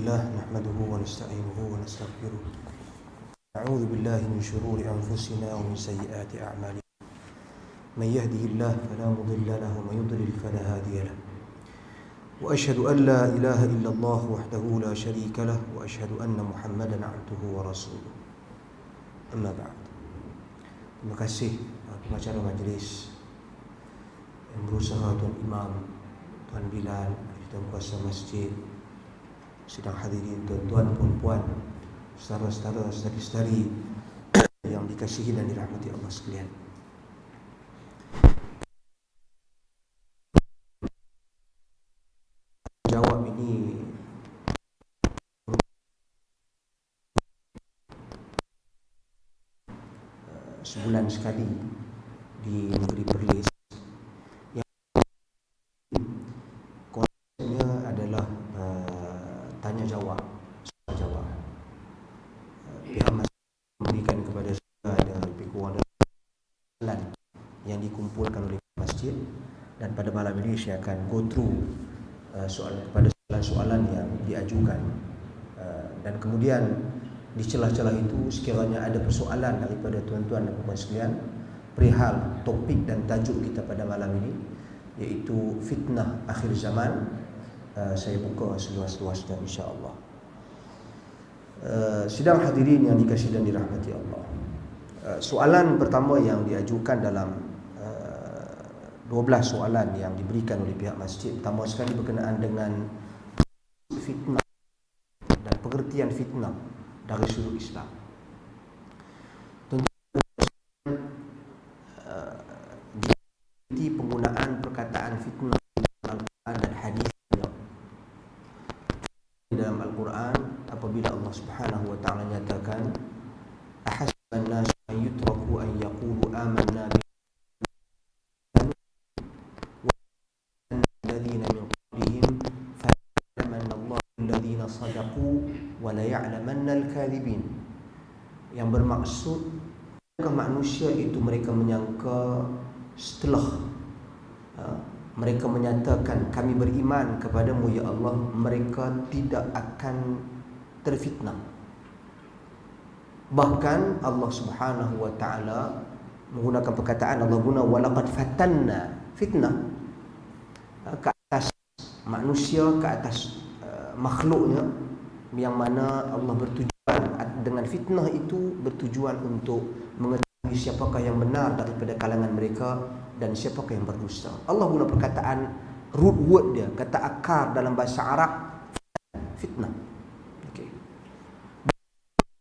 لله نحمده ونستعينه ونستغفره نعوذ بالله من شرور أنفسنا ومن سيئات أعمالنا من يهده الله فلا مضل له ومن يضلل فلا هادي له وأشهد أن لا إله إلا الله وحده لا شريك له وأشهد أن محمدا عبده ورسوله أما بعد. Terima kasih pengacara majlis yang berusaha, Tuan Imam, Tuan Bilal, Tuan Kuasa Masjid, sidang hadirin, tuan-tuan, puan-puan, saudara-saudara, saudari-saudari yang dikasihi dan dirahmati Allah sekalian. Jawab ini sebulan sekali di negeri Perlis. Yang konsepnya adalah tanya jawab, soal jawab. Pihak masjid memberikan kepada saya ada lebih kurang soalan yang dikumpulkan oleh masjid, dan pada malam ini saya akan go through soalan-soalan yang diajukan, dan kemudian di celah-celah itu sekiranya ada persoalan daripada tuan-tuan dan puan sekalian perihal topik dan tajuk kita pada malam ini, iaitu fitnah akhir zaman, saya buka seluas-luasnya insya-Allah. Sidang hadirin yang dikasihi dan dirahmati Allah, soalan pertama yang diajukan dalam 12 soalan yang diberikan oleh pihak masjid, pertama sekali berkenaan dengan fitnah dan pengertian fitnah dari sudut Islam. Di penggunaan perkataan fitnah dalam Al-Quran dan hadis. Dalam Al-Quran, apabila Allah Subhanahu wa taala nyatakan ahasiban nas an yutraku an yaqulu amanna billadziina min qablihim fa'lamanna Allahu alladziina sadaqu wa la ya'lamanna al-kadhibin. Yang bermaksud manusia itu mereka menyangka setelah mereka menyatakan kami beriman kepadamu ya Allah, mereka tidak akan terfitnah. Bahkan Allah Subhanahu wa taala menggunakan perkataan, Allah guna walaqad fatanna, fitnah ke atas manusia, ke atas makhluknya, yang mana Allah bertujuan dengan fitnah itu bertujuan untuk mengetahui siapakah yang benar daripada kalangan mereka dan siapakah yang berdusta. Allah guna perkataan root word dia, kata akar dalam bahasa Arab, fitnah. Okey.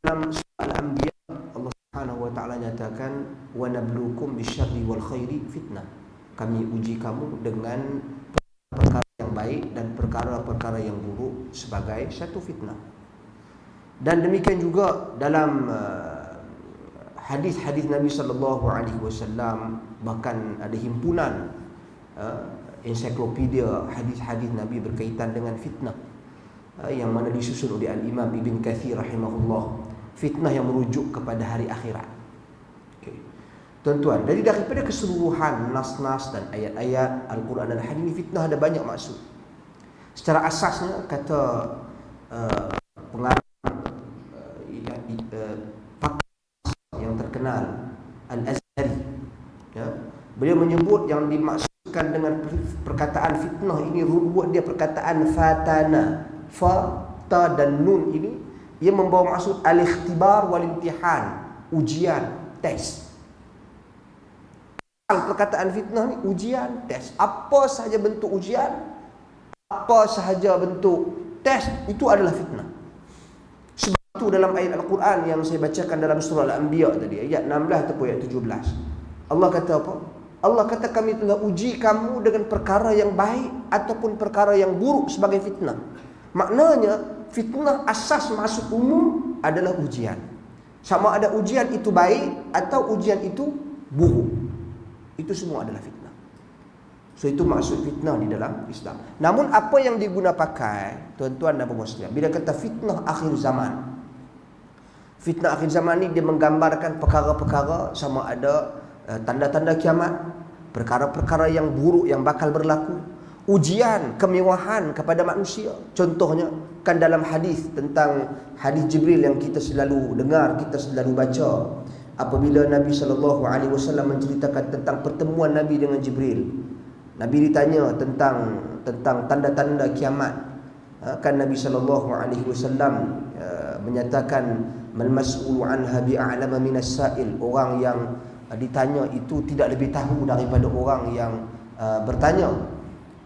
Dalam surah Al-Anbiya Allah Subhanahu wa taala nyatakan wa nabluukum bisyarri wal khairi fitnah. Kami uji kamu dengan perkara yang baik dan perkara-perkara yang buruk sebagai satu fitnah. Dan demikian juga dalam hadis-hadis Nabi sallallahu alaihi wasallam, bahkan ada himpunan ensiklopedia hadis-hadis Nabi berkaitan dengan fitnah, yang mana disusun oleh Al-Imam Ibn Katsir rahimahullah, fitnah yang merujuk kepada hari akhirat. Okay. Tuan-tuan, dari daripada keseluruhan nas-nas dan ayat-ayat Al-Quran dan hadis ini, fitnah ada banyak maksud. Secara asasnya kata pengarang yang terkenal Al-Azhari, ya, beliau menyebut yang dimaksudkan dengan perkataan fitnah ini, rubuh dia perkataan fatana, fa, ta dan nun ini, ia membawa maksud al-ikhtibar wal imtihan, ujian, tes. Perkataan fitnah ni ujian, tes. Apa sahaja bentuk ujian, apa sahaja bentuk tes, itu adalah fitnah. Sebab itu dalam ayat Al-Quran yang saya bacakan dalam surah Al-Anbiya tadi, ayat 16 ataupun ayat 17, Allah kata apa? Allah kata kami telah uji kamu dengan perkara yang baik ataupun perkara yang buruk sebagai fitnah. Maknanya fitnah asas maksud umum adalah ujian. Sama ada ujian itu baik atau ujian itu buruk, itu semua adalah fitnah. So itu maksud fitnah di dalam Islam. Namun apa yang diguna pakai, tuan-tuan dan puan sekalian, bila kata fitnah akhir zaman, fitnah akhir zaman ni dia menggambarkan perkara-perkara sama ada tanda-tanda kiamat, perkara-perkara yang buruk yang bakal berlaku, ujian, kemewahan kepada manusia. Contohnya kan dalam hadis tentang hadis Jibril yang kita selalu dengar, kita selalu baca. Apabila Nabi SAW menceritakan tentang pertemuan Nabi dengan Jibril, Nabi ditanya tentang tanda-tanda kiamat. Kan Nabi SAW menyatakan mal mas'ulu anha bi'a'lama minas sa'il. Orang yang ditanya itu tidak lebih tahu daripada orang yang bertanya.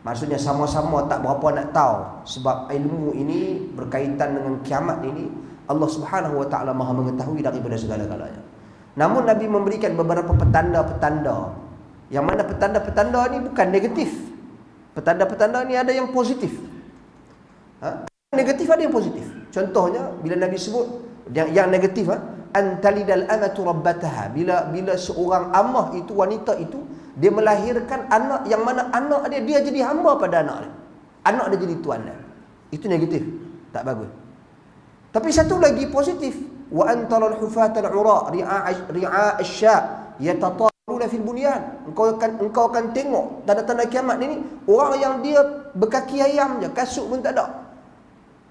Maksudnya sama-sama tak berapa nak tahu, sebab ilmu ini berkaitan dengan kiamat ini Allah Subhanahu wa taala Maha mengetahui daripada segala-galanya. Namun Nabi memberikan beberapa petanda-petanda, yang mana petanda-petanda ni bukan negatif. Petanda-petanda ni ada yang positif. Negatif ada yang positif. Contohnya bila Nabi sebut yang negatif, antalidal amatu rabbataha, bila seorang amah itu, wanita itu, dia melahirkan anak yang mana anak dia jadi hamba pada anak dia. Anak dia jadi tuan dia. Itu negatif, tak bagus. Tapi satu lagi positif, wa antaral hufatal ura ri'a asya yatataluna fil bunyan. Engkau akan tengok tanda-tanda kiamat ini orang yang dia berkaki ayam je, kasut pun tak ada.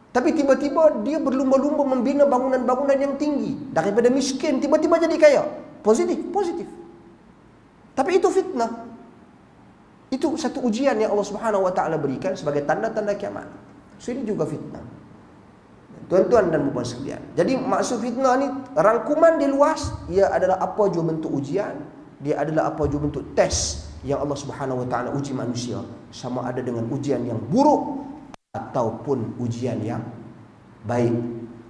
Tapi tiba-tiba dia berlumba-lumba membina bangunan-bangunan yang tinggi. Daripada miskin tiba-tiba jadi kaya. Positif. Tapi itu fitnah. Itu satu ujian yang Allah Subhanahu wa taala berikan sebagai tanda-tanda kiamat. So ini juga fitnah. Tuan-tuan dan puan sekalian. Jadi maksud fitnah ni rangkuman dia luas, ia adalah apa jua bentuk ujian, dia adalah apa jua bentuk tes yang Allah Subhanahu wa taala uji manusia, sama ada dengan ujian yang buruk ataupun ujian yang baik.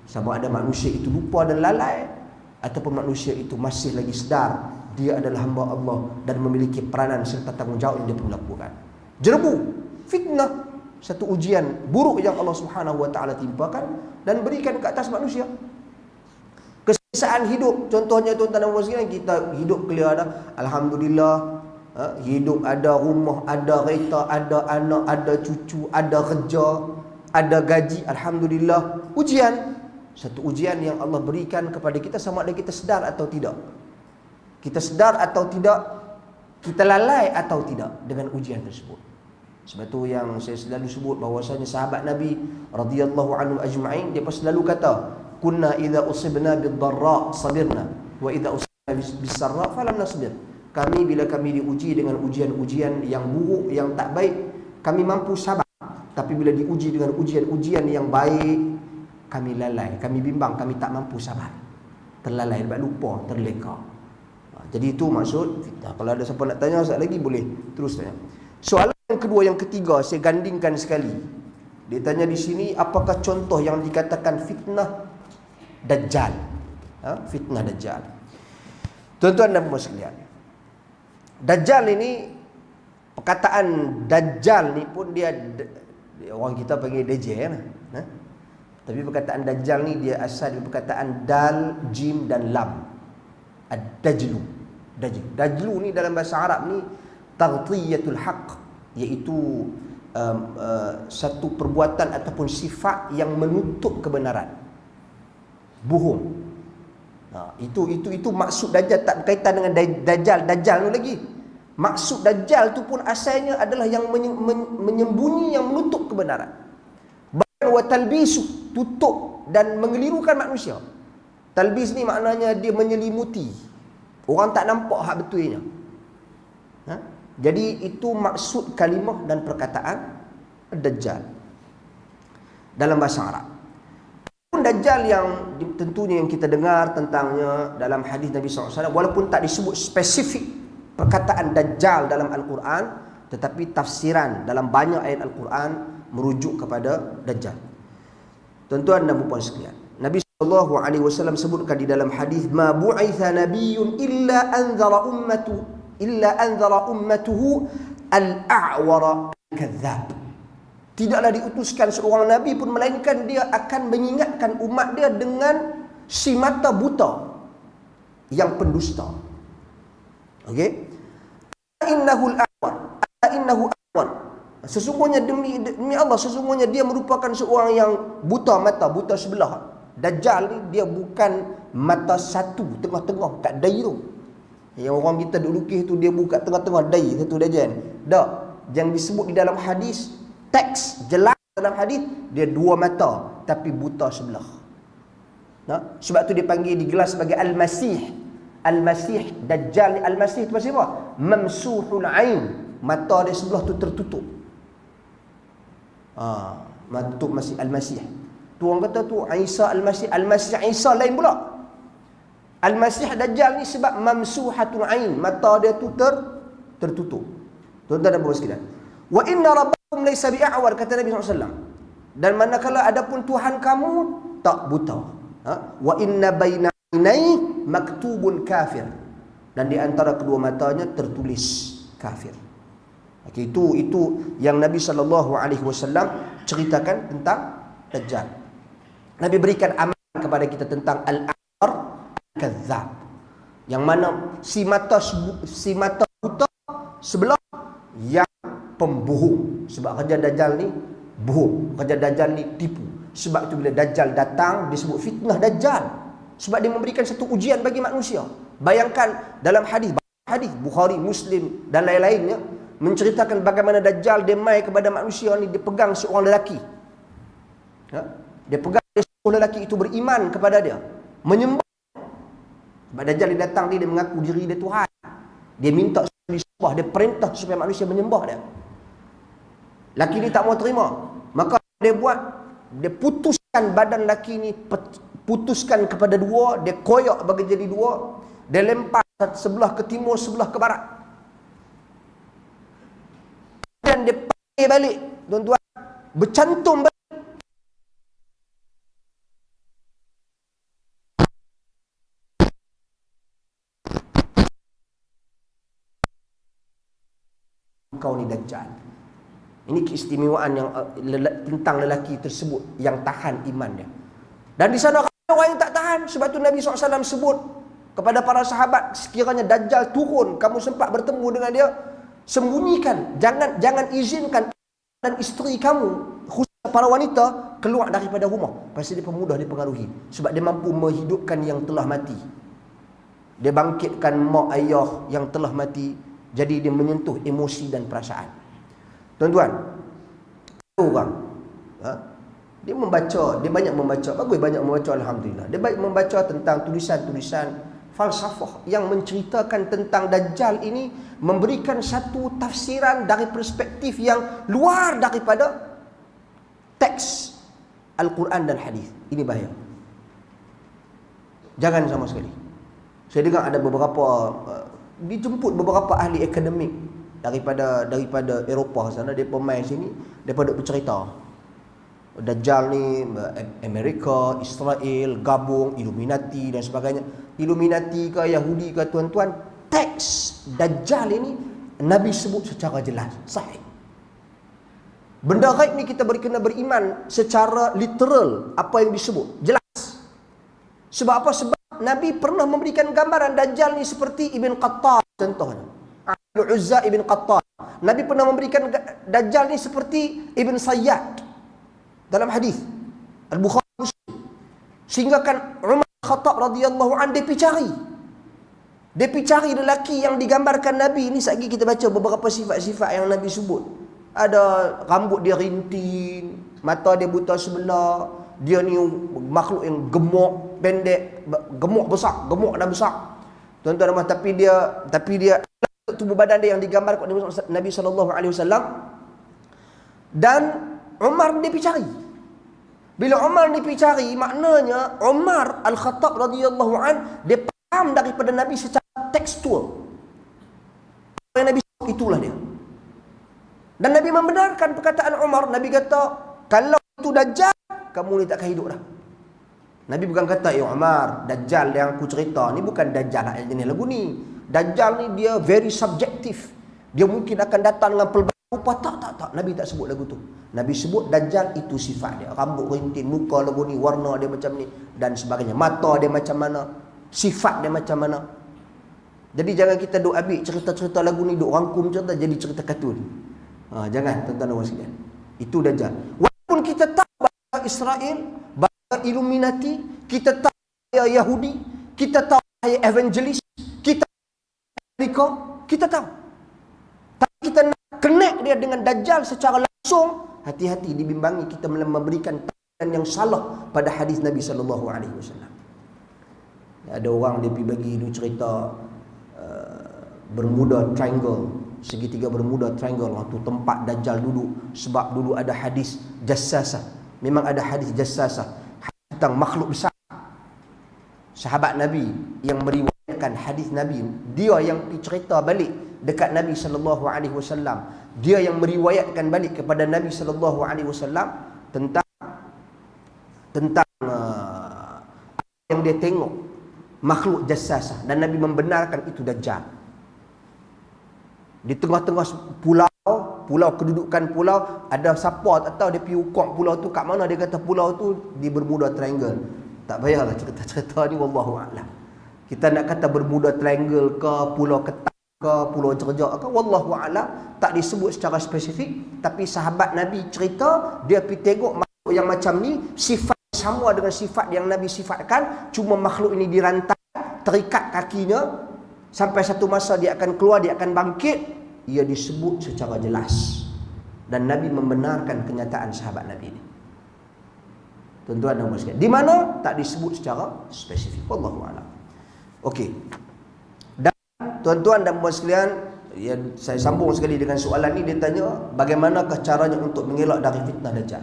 Sama ada manusia itu lupa dan lalai, ataupun manusia itu masih lagi sedar dia adalah hamba Allah dan memiliki peranan serta tanggungjawab yang dia perlu lakukan. Jerbu, fitnah, satu ujian buruk yang Allah Subhanahu wa taala timpakan dan berikan ke atas manusia. Keselesaan hidup, contohnya tuan-tuan dan puan sekalian, kita hidup clear dah, alhamdulillah. Hidup ada rumah, ada kereta, ada anak, ada cucu, ada kerja, ada gaji, alhamdulillah. Ujian, satu ujian yang Allah berikan kepada kita, sama ada kita sedar atau tidak. Kita sedar atau tidak, kita lalai atau tidak dengan ujian tersebut. Sebab tu yang saya selalu sebut bahawasanya sahabat Nabi radhiyallahu anhu ajma'in, dia selalu kata, kunna idza usibna bid-dharra sabirna wa idza usibna bis-sarra falam nasbir. Kami bila kami diuji dengan ujian-ujian yang buruk, yang tak baik, kami mampu sabar. Tapi bila diuji dengan ujian-ujian yang baik, kami lalai, kami bimbang, kami tak mampu sabar. Terlalai, lupa, terleka. Jadi itu maksud fitnah. Kalau ada siapa nak tanya sekali lagi, boleh terus tanya. Soalan yang kedua, yang ketiga, saya gandingkan sekali. Dia tanya di sini, apakah contoh yang dikatakan fitnah Dajjal? Fitnah Dajjal. Tuan-tuan dan puan sekalian, Dajjal ini, perkataan Dajjal ni pun dia orang kita panggil Dajjal kan? Tapi perkataan Dajjal ni dia asal dari perkataan dal, jim dan lam. Ad-dajlu. Dajlu ni dalam bahasa Arab ni taghtiyatul haq, iaitu satu perbuatan ataupun sifat yang menutup kebenaran. Bohong. Itu maksud Dajjal, tak berkaitan dengan Dajjal tu lagi. Maksud Dajjal tu pun asalnya adalah yang menyembunyi, yang menutup kebenaran. Bahkan wa talbisu, tutup dan mengelirukan manusia. Talbis ni maknanya dia menyelimuti. Orang tak nampak hak betulnya. Jadi itu maksud kalimah dan perkataan Dajjal dalam bahasa Arab. Dajjal yang tentunya yang kita dengar tentangnya dalam hadis Nabi SAW, walaupun tak disebut spesifik perkataan Dajjal dalam Al-Quran, tetapi tafsiran dalam banyak ayat Al-Quran merujuk kepada Dajjal. Tuan-tuan dan puan sekalian, Nabi SAW sebutkan di dalam hadis, ma bu'itha nabiyyun illa anzara ummatuhu al-a'wara al-kadzdzab. Tidaklah diutuskan seorang nabi pun melainkan dia akan mengingatkan umat dia dengan si mata buta yang pendusta. Okey? Innahu al-a'war. Sesungguhnya demi Allah, sesungguhnya dia merupakan seorang yang buta mata, buta sebelah. Dajjal ni dia bukan mata satu tengah-tengah kat dai tu. Yang orang kita duk lukis tu dia buka tengah-tengah dai satu Dajjal. Tak. yang disebut di dalam hadis, teks jelas dalam hadis, dia dua mata tapi buta sebelah. Nah, sebab tu dia panggil, digelar sebagai Al-Masih. Al-Masih, Dajjal ni, Al-Masih tu maksud apa? Mamsuhul ain, mata dia sebelah tu tertutup. Mata masih Al-Masih. Tu orang kata tu Isa Al-Masih, Al-Masih Isa lain pula. Al-Masih Dajjal ni sebab mamsuhatul ain, mata dia tu tertutup. Tuan-tuan dan puan sekalian. Wa inna rabbakum laysa bi'awar, kata Nabi SAW. Dan manakala adapun Tuhan kamu tak buta. Wa inna baina ainai maktubun kafir. Dan di antara kedua matanya tertulis kafir. Okay, itu yang Nabi SAW ceritakan tentang Dajjal. Nabi berikan amalan kepada kita tentang al-a'war al-kazzab. Yang mana si mata buta sebelah yang pembohong. Sebab kerja Dajjal ni bohong, kerja Dajjal ni tipu. Sebab itu bila Dajjal datang disebut fitnah Dajjal. Sebab dia memberikan satu ujian bagi manusia. Bayangkan dalam hadis Bukhari, Muslim dan lain-lainnya menceritakan bagaimana Dajjal dia mai kepada manusia ni, dia pegang seorang lelaki. Dia pegang seorang lelaki itu beriman kepada dia, menyembah. Sebab Dajjal dia datang dia mengaku diri dia Tuhan. Dia minta disembah, dia perintah supaya manusia menyembah dia. Laki ni tak mau terima. Maka dia putuskan badan laki ni, putuskan kepada dua, dia koyak bagi jadi dua, dia lempar sebelah ke timur, sebelah ke barat. Dan dia panggil balik, tuan-tuan, bercantum balik. Kau ni Dajjal. Ini keistimewaan yang tentang lelaki tersebut yang tahan iman dia. Dan di sana orang yang tak tahan. Sebab tu Nabi SAW sebut kepada para sahabat, sekiranya Dajjal turun, kamu sempat bertemu dengan dia, sembunyikan, jangan izinkan dan isteri kamu, khususnya para wanita, keluar daripada rumah. Pasal dia pemudah dipengaruhi. Sebab dia mampu menghidupkan yang telah mati. Dia bangkitkan mak ayah yang telah mati. Jadi dia menyentuh emosi dan perasaan. Tuan-tuan, orang dia banyak membaca, bagus banyak membaca, alhamdulillah. Dia baik membaca tentang tulisan-tulisan falsafah yang menceritakan tentang Dajjal ini, memberikan satu tafsiran dari perspektif yang luar daripada teks Al-Quran dan hadis. Ini bahaya. Jangan sama sekali. Saya dengar ada beberapa dijemput beberapa ahli akademik daripada Eropah sana, dia pemain sini, daripada bercerita Dajjal ni Amerika, Israel gabung, Illuminati dan sebagainya. Illuminati ke Yahudi ke, tuan-tuan, teks Dajjal ini Nabi sebut secara jelas, sahih. Benda gaib ni kita kena beriman secara literal apa yang disebut, jelas. Sebab apa? Sebab Nabi pernah memberikan gambaran Dajjal ni seperti Ibn Qattan contohnya. Al-Uzza Ibn Qattan. Nabi pernah memberikan Dajjal ni seperti Ibn Sayyad dalam hadis Al-Bukhari Muslim. Sehingga kan Umar Khattab radhiyallahu anhu dia pergi cari lelaki yang digambarkan Nabi ni. Sekali kita baca beberapa sifat-sifat yang Nabi sebut. Ada rambut dia rinting, mata dia buta sebelah, dia ni makhluk yang gemuk, pendek, gemuk besar, gemuk dan besar. Tuan-tuan, tapi dia tubuh badan dia yang digambarkan Nabi SAW. Dan Umar dia pergi cari. Bila Umar ni pergi cari, maknanya Umar Al-Khattab radhiyallahu an dia faham daripada Nabi secara tekstual. Apa yang Nabi sebut itulah dia. Dan Nabi membenarkan perkataan Umar. Nabi kata, kalau itu Dajjal, kamu ni takkan hidup dah. Nabi bukan kata, ya Umar, Dajjal yang aku cerita ni bukan Dajjal yang jenis lagu ni. Dajjal ni dia very subjektif. Dia mungkin akan datang dengan pelbagai rupa. Tak. Nabi tak sebut lagu tu. Nabi sebut Dajjal itu sifat dia. Rambut rinting, muka lagu ni, warna dia macam ni dan sebagainya. Mata dia macam mana, sifat dia macam mana. Jadi jangan kita duk ambil cerita-cerita lagu ni, duk rangkum cerita jadi cerita kartun. Jangan, tuan-tuan dan sekalian. Itu Dajjal. Walaupun kita tahu bahasa Israel, bahasa Illuminati, kita tahu bahasa Yahudi, kita tahu bahasa evangelis, kita tahu Amerika, kita tahu. Tapi kita nak connect dia dengan Dajjal secara langsung, hati-hati dibimbangi kita memberikan tafsiran yang salah pada hadis Nabi SAW. Ada orang dia pergi bagi dia cerita Bermuda Triangle, segitiga Bermuda Triangle, waktu tempat Dajjal duduk. Sebab dulu ada hadis jassasah, memang ada hadis jassasah, tentang makhluk besar. Sahabat Nabi yang meriwayatkan hadis Nabi, dia yang cerita balik dekat Nabi SAW. Dia yang meriwayatkan balik kepada Nabi SAW tentang yang dia tengok makhluk jassasah, dan Nabi membenarkan itu Dajjal. Di tengah-tengah pulau kedudukan pulau, ada siapa tak tahu dia pergi ukur pulau tu kat mana. Dia kata pulau tu di Bermuda Triangle. Tak payahlah cerita-cerita ni, wallahu a'lam. Kita nak kata Bermuda Triangle ke, Pulau Ketak ke, Pulau Jerjak ke, wallahu a'lam, tak disebut secara spesifik. Tapi sahabat Nabi cerita dia pergi tengok makhluk yang macam ni, sifat sama dengan sifat yang Nabi sifatkan, cuma makhluk ini dirantai, terikat kakinya, sampai satu masa dia akan keluar, dia akan bangkit. Ia disebut secara jelas, dan Nabi membenarkan kenyataan sahabat Nabi ini. Tuan-tuan dan puan sekalian, di mana tak disebut secara spesifik, wallahu a'lam. Okey. Dan tuan-tuan dan puan sekalian, ya, saya sambung sekali dengan soalan ni. Dia tanya bagaimanakah caranya untuk mengelak dari fitnah Dajjal.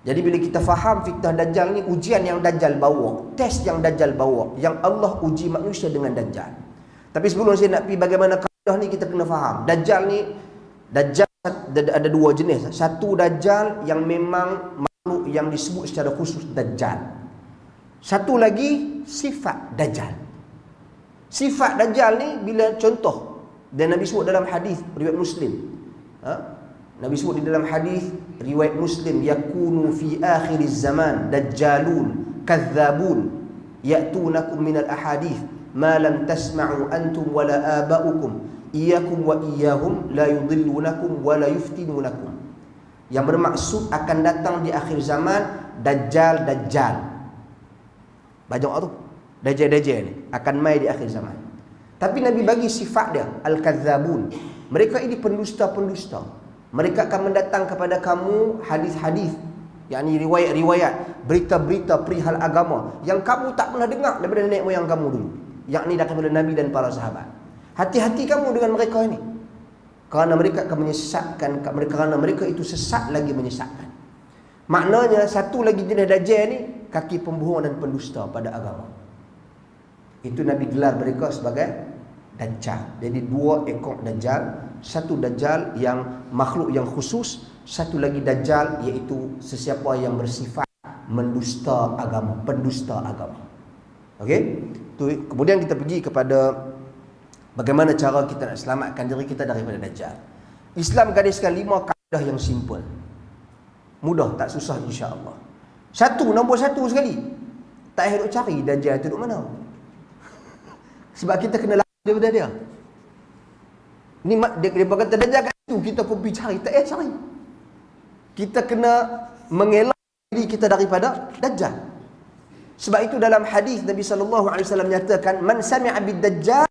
Jadi bila kita faham fitnah Dajjal ni, ujian yang Dajjal bawa, test yang Dajjal bawa, yang Allah uji manusia dengan Dajjal. Tapi sebelum saya nak pergi bagaimana kaedah ni, kita kena faham Dajjal ni, Dajjal ada dua jenis. Satu Dajjal yang memang makhluk yang disebut secara khusus Dajjal. Satu lagi sifat Dajjal. Sifat Dajjal ni bila contoh, dan Nabi sebut dalam hadis riwayat Muslim. Nabi sebut di dalam hadis riwayat Muslim, yakunu fi akhiriz zaman dajjalun kadzabun ya'tunakum minal ahadith ma lam tasma'u antum wala aba'ukum iyyakum wa iyyahum la yudillunakum wa la yuftinunakum. Yang bermaksud akan datang di akhir zaman Dajjal. Banyak tu Dajjal ni akan mai di akhir zaman. Tapi Nabi bagi sifat dia al-kadzabun. Mereka ini pendusta-pendusta. Mereka akan mendatang kepada kamu hadis-hadis, yakni riwayat-riwayat, berita-berita perihal agama yang kamu tak pernah dengar daripada nenek moyang kamu dulu, yakni daripada Nabi dan para sahabat. Hati-hati kamu dengan mereka ini, kerana mereka akan menyesatkan, kerana mereka itu sesat lagi menyesatkan. Maknanya satu lagi jenis Dajjal ni, kaki pembohong dan pendusta pada agama. Itu Nabi gelar mereka sebagai Dajjal. Jadi dua ekor Dajjal. Satu Dajjal yang makhluk yang khusus, satu lagi Dajjal iaitu sesiapa yang bersifat mendusta agama, pendusta agama. Okey? Kemudian kita pergi kepada bagaimana cara kita nak selamatkan diri kita daripada Dajjal. Islam gadiskan 5 kaedah yang simple. Mudah, tak susah insya-Allah. Nombor satu sekali. Tak payah duk cari Dajjal tu duk mana. Sebab kita kena lari daripada dia. Ni dia berkata Dajjal kat situ, kita pun pergi cari, tak payah cari. Kita kena mengelak diri kita daripada Dajjal. Sebab itu dalam hadis Nabi SAW menyatakan, man sami'a bid-Dajjal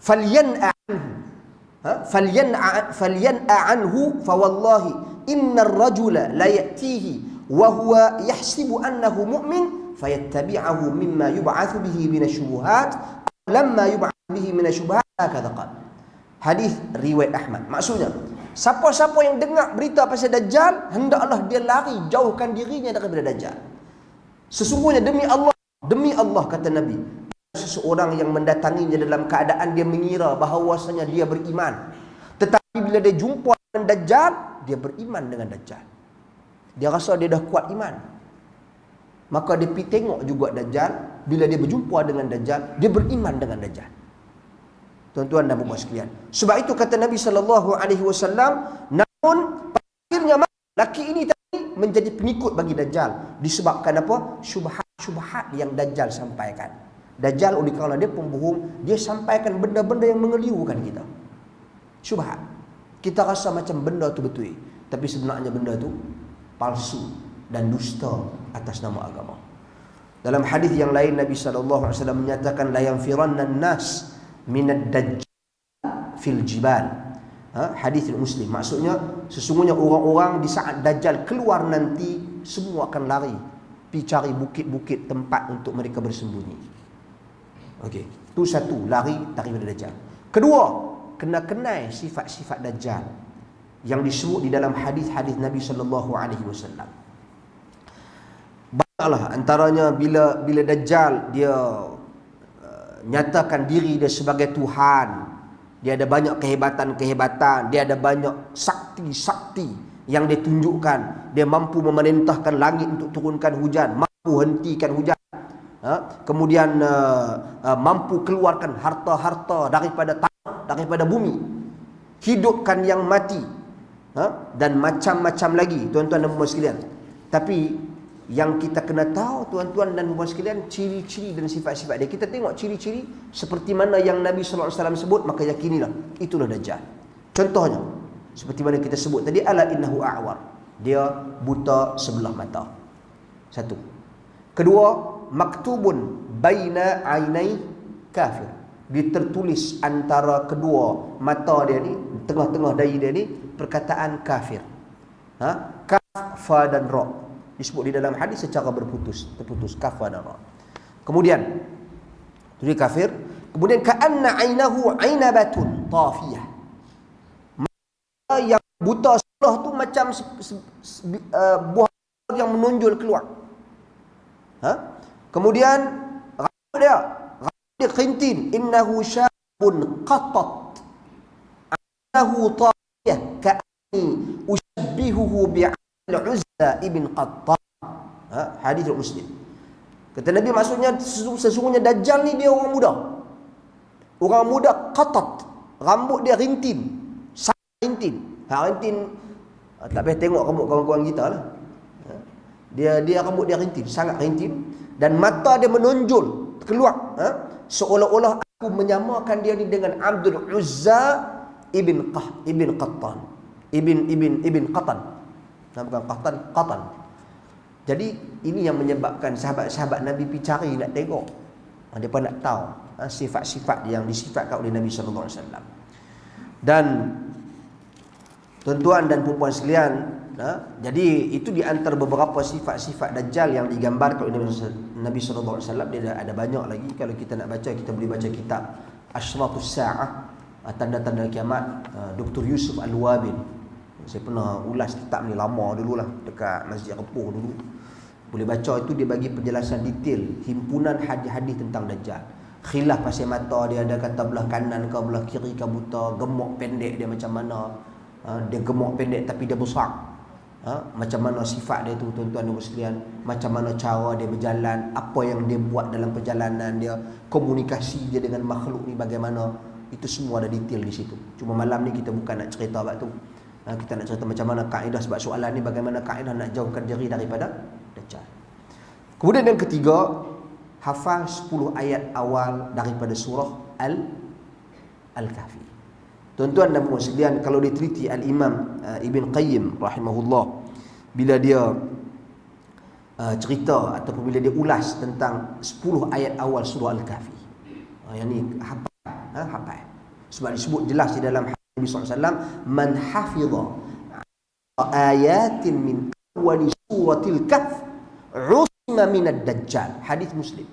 falyan'a anhu fa wallahi innar rajula la ya'tihi wa huwa yahsibu annahu mu'min fayattabi'ahu mimma yub'atsu bihi minasyubuhat lamma yub'atsu bihi minasyubuhat hakadha qala. Hadis riwayat Ahmad. Maksudnya, siapa-siapa yang dengar berita pasal Dajjal, hendaklah dia lari, jauhkan dirinya daripada Dajjal. Sesungguhnya demi Allah kata Nabi, seseorang yang mendatanginya dalam keadaan dia mengira bahawasanya dia beriman, tetapi bila dia jumpa dengan Dajjal, dia beriman dengan Dajjal. Dia rasa dia dah kuat iman, maka dia pergi tengok juga Dajjal. Bila dia berjumpa dengan Dajjal, dia beriman dengan Dajjal. Tuan-tuan dan puan sekalian, sebab itu kata Nabi SAW, namun akhirnya laki ini tadi menjadi pengikut bagi Dajjal disebabkan apa? Syubhat yang Dajjal sampaikan. Dajjal oleh kerana dia pembohong, dia sampaikan benda-benda yang mengelirukan kita. Syubhat. Kita rasa macam benda tu betul, tapi sebenarnya benda tu palsu dan dusta atas nama agama. Dalam hadis yang lain Nabi SAW menyatakan, la yanfiranna an-nas minad dajjal fil jibal. Hadis Muslim, maksudnya sesungguhnya orang-orang di saat Dajjal keluar nanti semua akan lari pergi cari bukit-bukit tempat untuk mereka bersembunyi. Okey, itu satu, lari daripada Dajjal. Kedua, kena kenal sifat-sifat Dajjal yang disebut di dalam hadis-hadis Nabi sallallahu alaihi wasallam. Banyaklah antaranya bila Dajjal dia nyatakan diri dia sebagai Tuhan. Dia ada banyak kehebatan-kehebatan, dia ada banyak sakti-sakti yang dia tunjukkan. Dia mampu memerintahkan langit untuk turunkan hujan, mampu hentikan hujan. Kemudian mampu keluarkan harta-harta daripada tanah, daripada bumi. Hidupkan yang mati. Dan macam-macam lagi, tuan-tuan dan puan sekalian. Tapi yang kita kena tahu, tuan-tuan dan puan sekalian, ciri-ciri dan sifat-sifat dia. Kita tengok ciri-ciri seperti mana yang Nabi sallallahu alaihi wasallam sebut, maka yakinilah itulah Dajjal. Contohnya seperti mana kita sebut tadi, ala innahu a'war, dia buta sebelah mata. Satu. Kedua, maktubun baina ainai kafir, dia tertulis antara kedua mata dia ni, tengah-tengah dahi dia ni, perkataan kafir. Kaf, fa dan ra disebut di dalam hadis secara terputus, kaf dan ra. Kemudian itu dia kafir. Kemudian ka'anna ainahu ainabatun tafiyah, mata yang buta sebelah tu macam buah yang menonjol keluar. Kemudian rambut dia khintin, innahu syabun qatat ainahu tafiyah ka'anni ushabbihuhu bi'al-Uzza ibn Qattan. Hadis Muslim. Kata Nabi, maksudnya sesungguhnya Dajjal ni dia orang muda. Orang muda qatat, rambut dia rintin. Sangat rintin. Rintin tak payah tengok rambut kawan-kawan kita lah. Dia rambut dia rintin, sangat rintin, dan mata dia menonjol keluar. Seolah-olah aku menyamakan dia ni dengan Abdul Uzza ibn Qattan. Ibn Qattan. Bukan Qatan. Jadi ini yang menyebabkan sahabat-sahabat Nabi pergi cari nak tengok. Mereka nak tahu sifat-sifat yang disifatkan oleh Nabi sallallahu alaihi wasallam. Dan tuan-tuan dan puan-puan sekalian, jadi itu di antara beberapa sifat-sifat Dajjal yang digambarkan oleh Nabi sallallahu alaihi wasallam. Dia ada banyak lagi. Kalau kita nak baca, kita boleh baca kitab Asyratus Sa'ah, tanda-tanda kiamat, Dr. Yusuf Al-Wabil. Saya pernah ulas kitab ni lama dululah dekat Masjid Repuh dulu. Boleh baca itu, dia bagi penjelasan detail himpunan hadis-hadis tentang Dajjal. Khilaf pasal mata dia, ada kata belah kanan ke belah kiri ke buta, gemuk pendek dia macam mana. Dia gemuk pendek tapi dia besar. Macam mana sifat dia tu, tuan-tuan dan sekalian, macam mana cara dia berjalan, apa yang dia buat dalam perjalanan dia, komunikasi dia dengan makhluk ni bagaimana, itu semua ada detail di situ. Cuma malam ni kita bukan nak cerita bab tu. Kita nak cerita macam mana kaedah, sebab soalan ni bagaimana kaedah nak jauhkan diri daripada Dajjal. Kemudian yang ketiga, hafal 10 ayat awal daripada surah Al-Kahfi. Tuan-tuan dan puan sekalian, kalau diteliti Al-Imam Ibn Qayyim rahimahullah, bila dia cerita ataupun bila dia ulas tentang 10 ayat awal surah Al-Kahfi, yang ni hafal. Sebab disebut jelas di dalam Nabi SAW, man hafidha ayatin min awali suratil kahf usima minad dajjal. Hadis Muslim.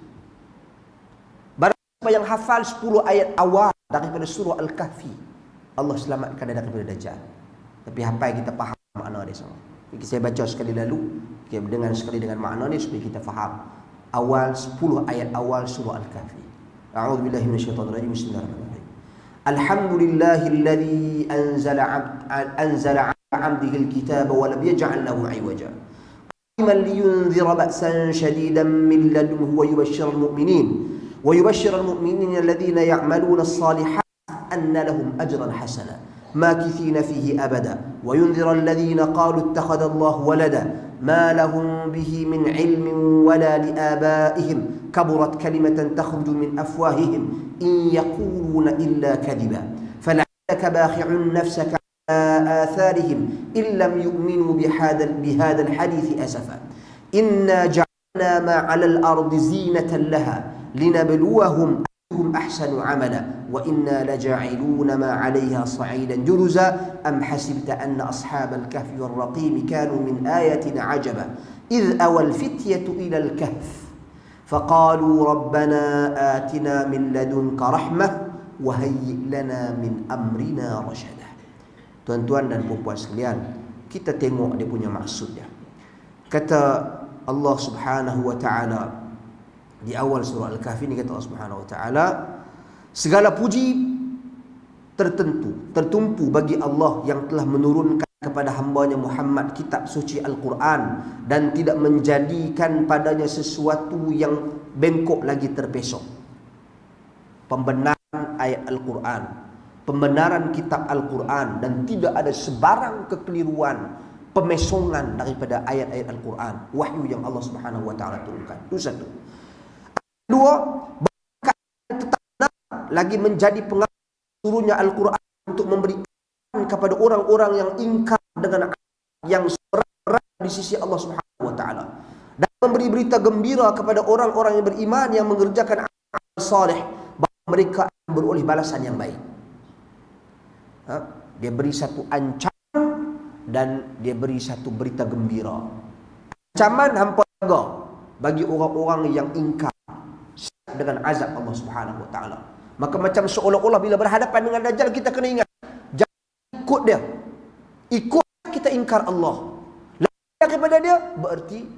Barang siapa yang hafal 10 ayat awal daripada surah Al-Kahfi, Allah selamatkan dia daripada Dajjal. Tapi hafal kita faham makna dia semua. Jadi saya baca sekali lalu, sekali dengan makna ni supaya kita faham. Awal 10 ayat awal surah Al-Kahfi. A'udzubillahi minasyaitonir rajim. Bismillahirrahmanirrahim. Alhamdulillahilladzi anzala 'ala 'abdihi al-kitaba wa lam yaj'al lahu 'iwaja. Qa'iman liyunzira ba'san shadidan min ladunhu wa yubashshira al-mu'minina alladhina ya'maluna as-salihat anna lahum ajran hasana ماكثين فيه أبدا وينذر الذين قالوا اتخذ الله ولدا ما لهم به من علم ولا لآبائهم كبرت كلمة تخرج من أفواههم إن يقولون إلا كذبا فلعلك باخع نفسك على آثارهم إن لم يؤمنوا بهذا الحديث أسفا إنا جعلنا ما على الأرض زينة لها لنبلوهم ayyuhum ahsanu amala wa inna laja'iluna ma 'alayha sa'idan juruza am hasibta anna ashabal kahfi war raqim kanu min ayatina 'ajaba idh awal fityatu ila al-kahf faqalu rabbana atina min ladunka rahmah wa hayyi' lana min amrina rashada. Tuan-tuan dan puan-puan sekalian, kita tengok dia punya maksud dia. Kata Allah Subhanahu wa taala di awal surah Al-Kahfi ni, kata Allah Subhanahu wa taala, segala puji tertumpu bagi Allah yang telah menurunkan kepada hambanya Muhammad kitab suci Al-Quran dan tidak menjadikan padanya sesuatu yang bengkok lagi terpesong. Pembenaran ayat Al-Quran, pembenaran kitab Al-Quran, dan tidak ada sebarang kekeliruan, pemesongan daripada ayat-ayat Al-Quran, wahyu yang Allah Subhanahu wa taala turunkan. Itu satu. Kedua, tetap lagi menjadi pengaruh turunnya Al-Quran untuk memberikan kepada orang-orang yang ingkar dengan yang berat di sisi Allah Subhanahu wa taala, dan memberi berita gembira kepada orang-orang yang beriman yang mengerjakan amal saleh bahawa mereka akan beroleh balasan yang baik. Dia beri satu ancaman dan dia beri satu berita gembira. Ancaman hampa jaga bagi orang-orang yang ingkar dengan azab Allah Subhanahu wa taala. Maka macam seolah-olah bila berhadapan dengan Dajjal, kita kena ingat, jangan ikut dia. Ikut kita ingkar Allah. Lari kepada dia berarti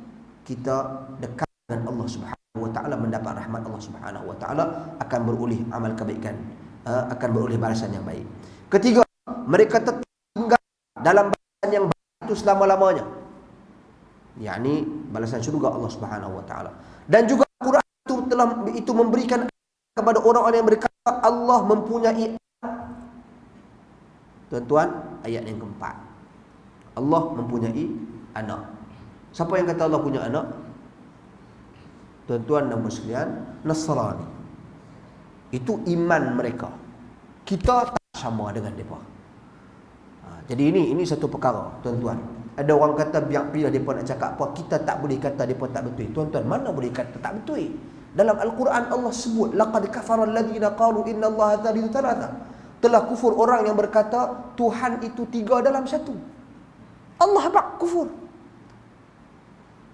kita dekat dengan Allah Subhanahu wa taala, mendapat rahmat Allah Subhanahu wa taala, akan beroleh amal kebaikan, akan beroleh balasan yang baik. Ketiga, mereka tetap tinggal dalam balasan yang baik itu selama-lamanya, yakni balasan syurga Allah Subhanahu wa taala. Dan juga Al-Quran itu memberikan kepada orang-orang yang berkata Allah mempunyai. Tuan-tuan, ayat yang keempat, Allah mempunyai anak. Siapa yang kata Allah punya anak? Tuan-tuan dan sekalian, Nasrani. Itu iman mereka. Kita tak sama dengan mereka. Jadi ini satu perkara, tuan-tuan. Ada orang kata biar bila mereka nak cakap apa, kita tak boleh kata mereka tak betul. Tuan-tuan, mana boleh kata tak betul? Dalam Al-Quran Allah sebut, laqad kafara alladhina qalu innallaha thalithu thalatha. Telah kufur orang yang berkata Tuhan itu tiga dalam satu. Allah bak kufur.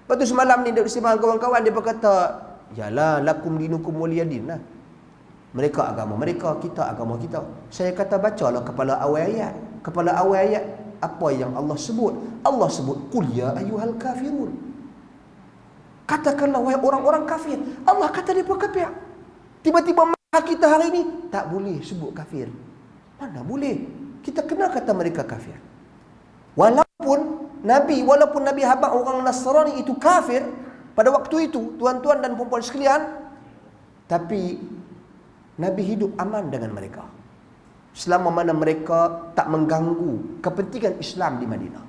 Lepas tu semalam ni dia bersama kawan-kawan, dia berkata, yalah, lakum dinukum waliyadin lah. Mereka agama mereka, kita agama kita. Saya kata bacalah kepala awal ayat. Kepala awal ayat apa yang Allah sebut? Allah sebut qul ya ayyuhal kafirun. Katakanlah wahai orang-orang kafir. Allah kata dia kafir. Tiba-tiba kita hari ini tak boleh sebut kafir. Mana boleh? Kita kena kata mereka kafir. Walaupun Nabi habaq orang Nasrani itu kafir pada waktu itu, tuan-tuan dan puan-puan sekalian, tapi Nabi hidup aman dengan mereka selama mana mereka tak mengganggu kepentingan Islam di Madinah.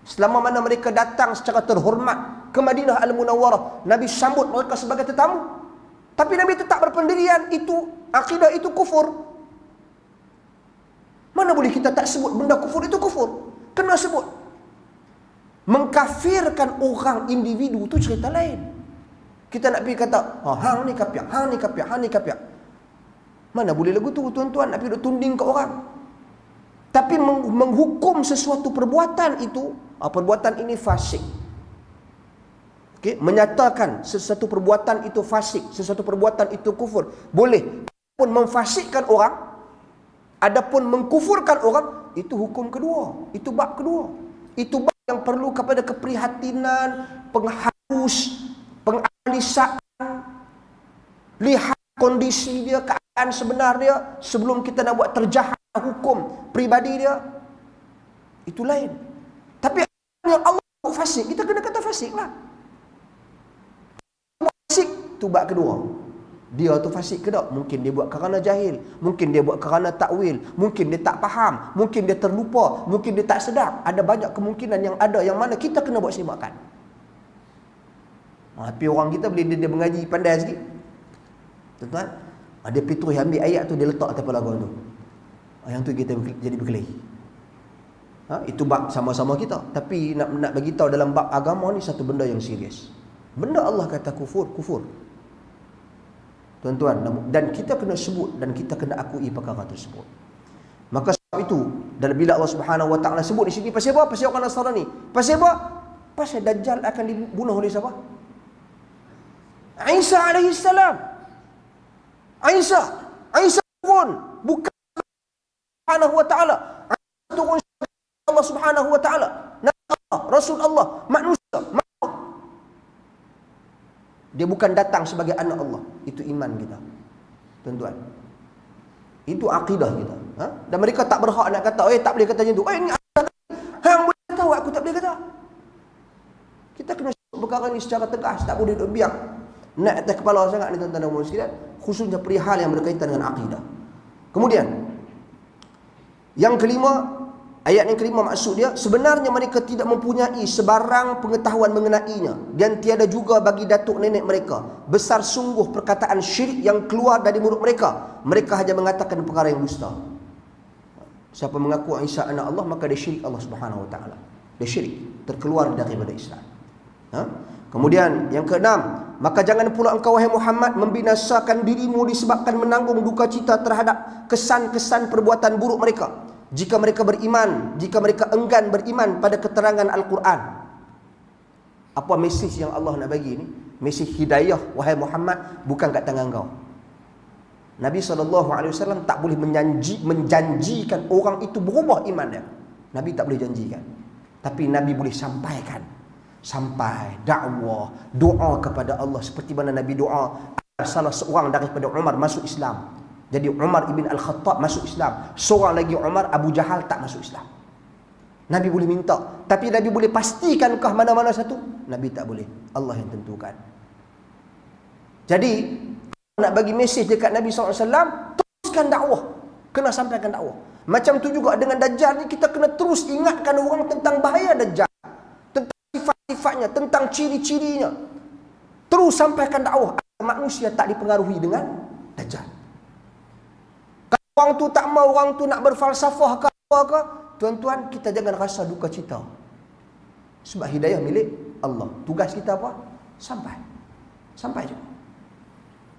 Selama mana mereka datang secara terhormat ke Madinah Al-Munawwarah, Nabi sambut mereka sebagai tetamu. Tapi Nabi tetap berpendirian itu akidah itu kufur. Mana boleh kita tak sebut benda kufur itu kufur? Kena sebut. Mengkafirkan orang individu itu cerita lain. Kita nak pergi kata, hang ni kafir, hang ni kafir, hang ni kafir. Mana boleh lagu tu, tuan-tuan, nak pergi tunding ke orang. Tapi menghukum sesuatu perbuatan itu, perbuatan ini fasik. Okay? Menyatakan sesuatu perbuatan itu fasik, sesuatu perbuatan itu kufur, boleh. Adapun memfasikkan orang, adapun mengkufurkan orang, itu hukum kedua, itu bab kedua. Itu bab yang perlu kepada keprihatinan, pengharus, penganalisaan, lihat kondisi dia, keadaan sebenar dia sebelum kita nak buat terjahah hukum pribadi dia. Itu lain. Tapi yang Allah fasik, kita kena kata fasik lah. Fasik tu bab kedua. Dia tu fasik ke tak? Mungkin dia buat kerana jahil, mungkin dia buat kerana takwil, mungkin dia tak faham, mungkin dia terlupa, mungkin dia tak sedar. Ada banyak kemungkinan yang ada yang mana kita kena buat semakkan. Tapi orang kita bila dia mengaji pandai sikit, tuan-tuan, dia pergi terus ambil ayat tu, dia letak atas kepala orang tu. Yang tu kita jadi berkelahi. Itu bab sama-sama kita. Tapi nak bagi tahu dalam bab agama ni satu benda yang serius. Benda Allah kata kufur, kufur. Tuan-tuan, dan kita kena sebut dan kita kena akui perkara tersebut. Maka sebab itu, dan bila Allah Subhanahu Wa Taala sebut di sini, pasal apa? Pasal orang Nasrani. Pasal apa? Pasal Dajjal akan dibunuh oleh siapa? Isa alaihi salam. Isa turun bukan Subhanahu Wa Taala. Isa turun Allah Subhanahu Wa Taala. Rasul Allah, manusia. Dia bukan datang sebagai anak Allah. Itu iman kita, tuan-tuan. Itu akidah kita. Dan mereka tak berhak nak kata, tak boleh kata macam tu. Ini hang boleh kata, aku tak boleh kata. Kita kena sebut perkara ni secara tegas, tak boleh duk biar naik atas kepala sangat ni, tuan-tuan dan puan sekalian, khususnya perihal yang berkaitan dengan akidah. Kemudian yang kelima, ayat yang kelima maksud dia, sebenarnya mereka tidak mempunyai sebarang pengetahuan mengenainya, dan tiada juga bagi datuk nenek mereka. Besar sungguh perkataan syirik yang keluar dari mulut mereka. Mereka hanya mengatakan perkara yang dusta. Siapa mengaku Isa anak Allah, maka dia syirik Allah Subhanahu Wa Taala. Dia syirik, terkeluar daripada Islam. Kemudian yang keenam, maka jangan pula engkau wahai Muhammad membinasakan dirimu disebabkan menanggung duka cita terhadap kesan-kesan perbuatan buruk mereka. Jika mereka beriman, jika mereka enggan beriman pada keterangan Al-Quran. Apa mesej yang Allah nak bagi ni? Mesej hidayah, wahai Muhammad, bukan kat tangan kau. Nabi SAW tak boleh menjanjikan orang itu berubah iman dia. Nabi tak boleh janjikan. Tapi Nabi boleh sampaikan. Sampai dakwah, doa kepada Allah. Seperti mana Nabi doa salah seorang daripada Umar masuk Islam. Jadi Umar ibn Al-Khattab masuk Islam. Seorang lagi Umar, Abu Jahal, tak masuk Islam. Nabi boleh minta. Tapi Nabi boleh pastikankah mana-mana satu? Nabi tak boleh. Allah yang tentukan. Jadi, nak bagi mesej dekat Nabi SAW, teruskan dakwah. Kena sampaikan dakwah. Macam tu juga dengan Dajjal ni, kita kena terus ingatkan orang tentang bahaya Dajjal. Tentang sifat-sifatnya, tentang ciri-cirinya. Terus sampaikan dakwah. Manusia tak dipengaruhi dengan Dajjal. Orang tu tak mau, orang tu nak berfalsafah ke apa ke, tuan-tuan, kita jangan rasa duka cita. Sebab hidayah milik Allah. Tugas kita apa? Sampai je.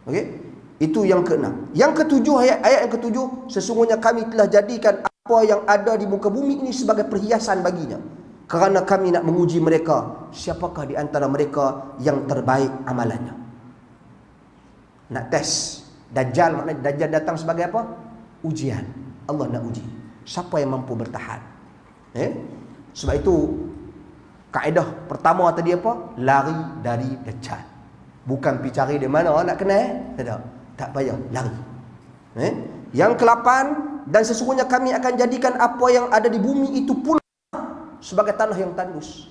Okey? Itu yang keenam. Yang ketujuh, ayat yang ketujuh, sesungguhnya kami telah jadikan apa yang ada di muka bumi ini sebagai perhiasan baginya. Kerana kami nak menguji mereka, siapakah di antara mereka yang terbaik amalannya. Nak test. Dajjal, maknanya Dajjal datang sebagai apa? Ujian. Allah nak uji siapa yang mampu bertahan. Sebab itu kaedah pertama tadi apa? Lari dari Dajjal. Bukan pergi cari di mana nak kenal, tak payah, lari. Yang ke-8, dan sesungguhnya kami akan jadikan apa yang ada di bumi itu pula sebagai tanah yang tandus.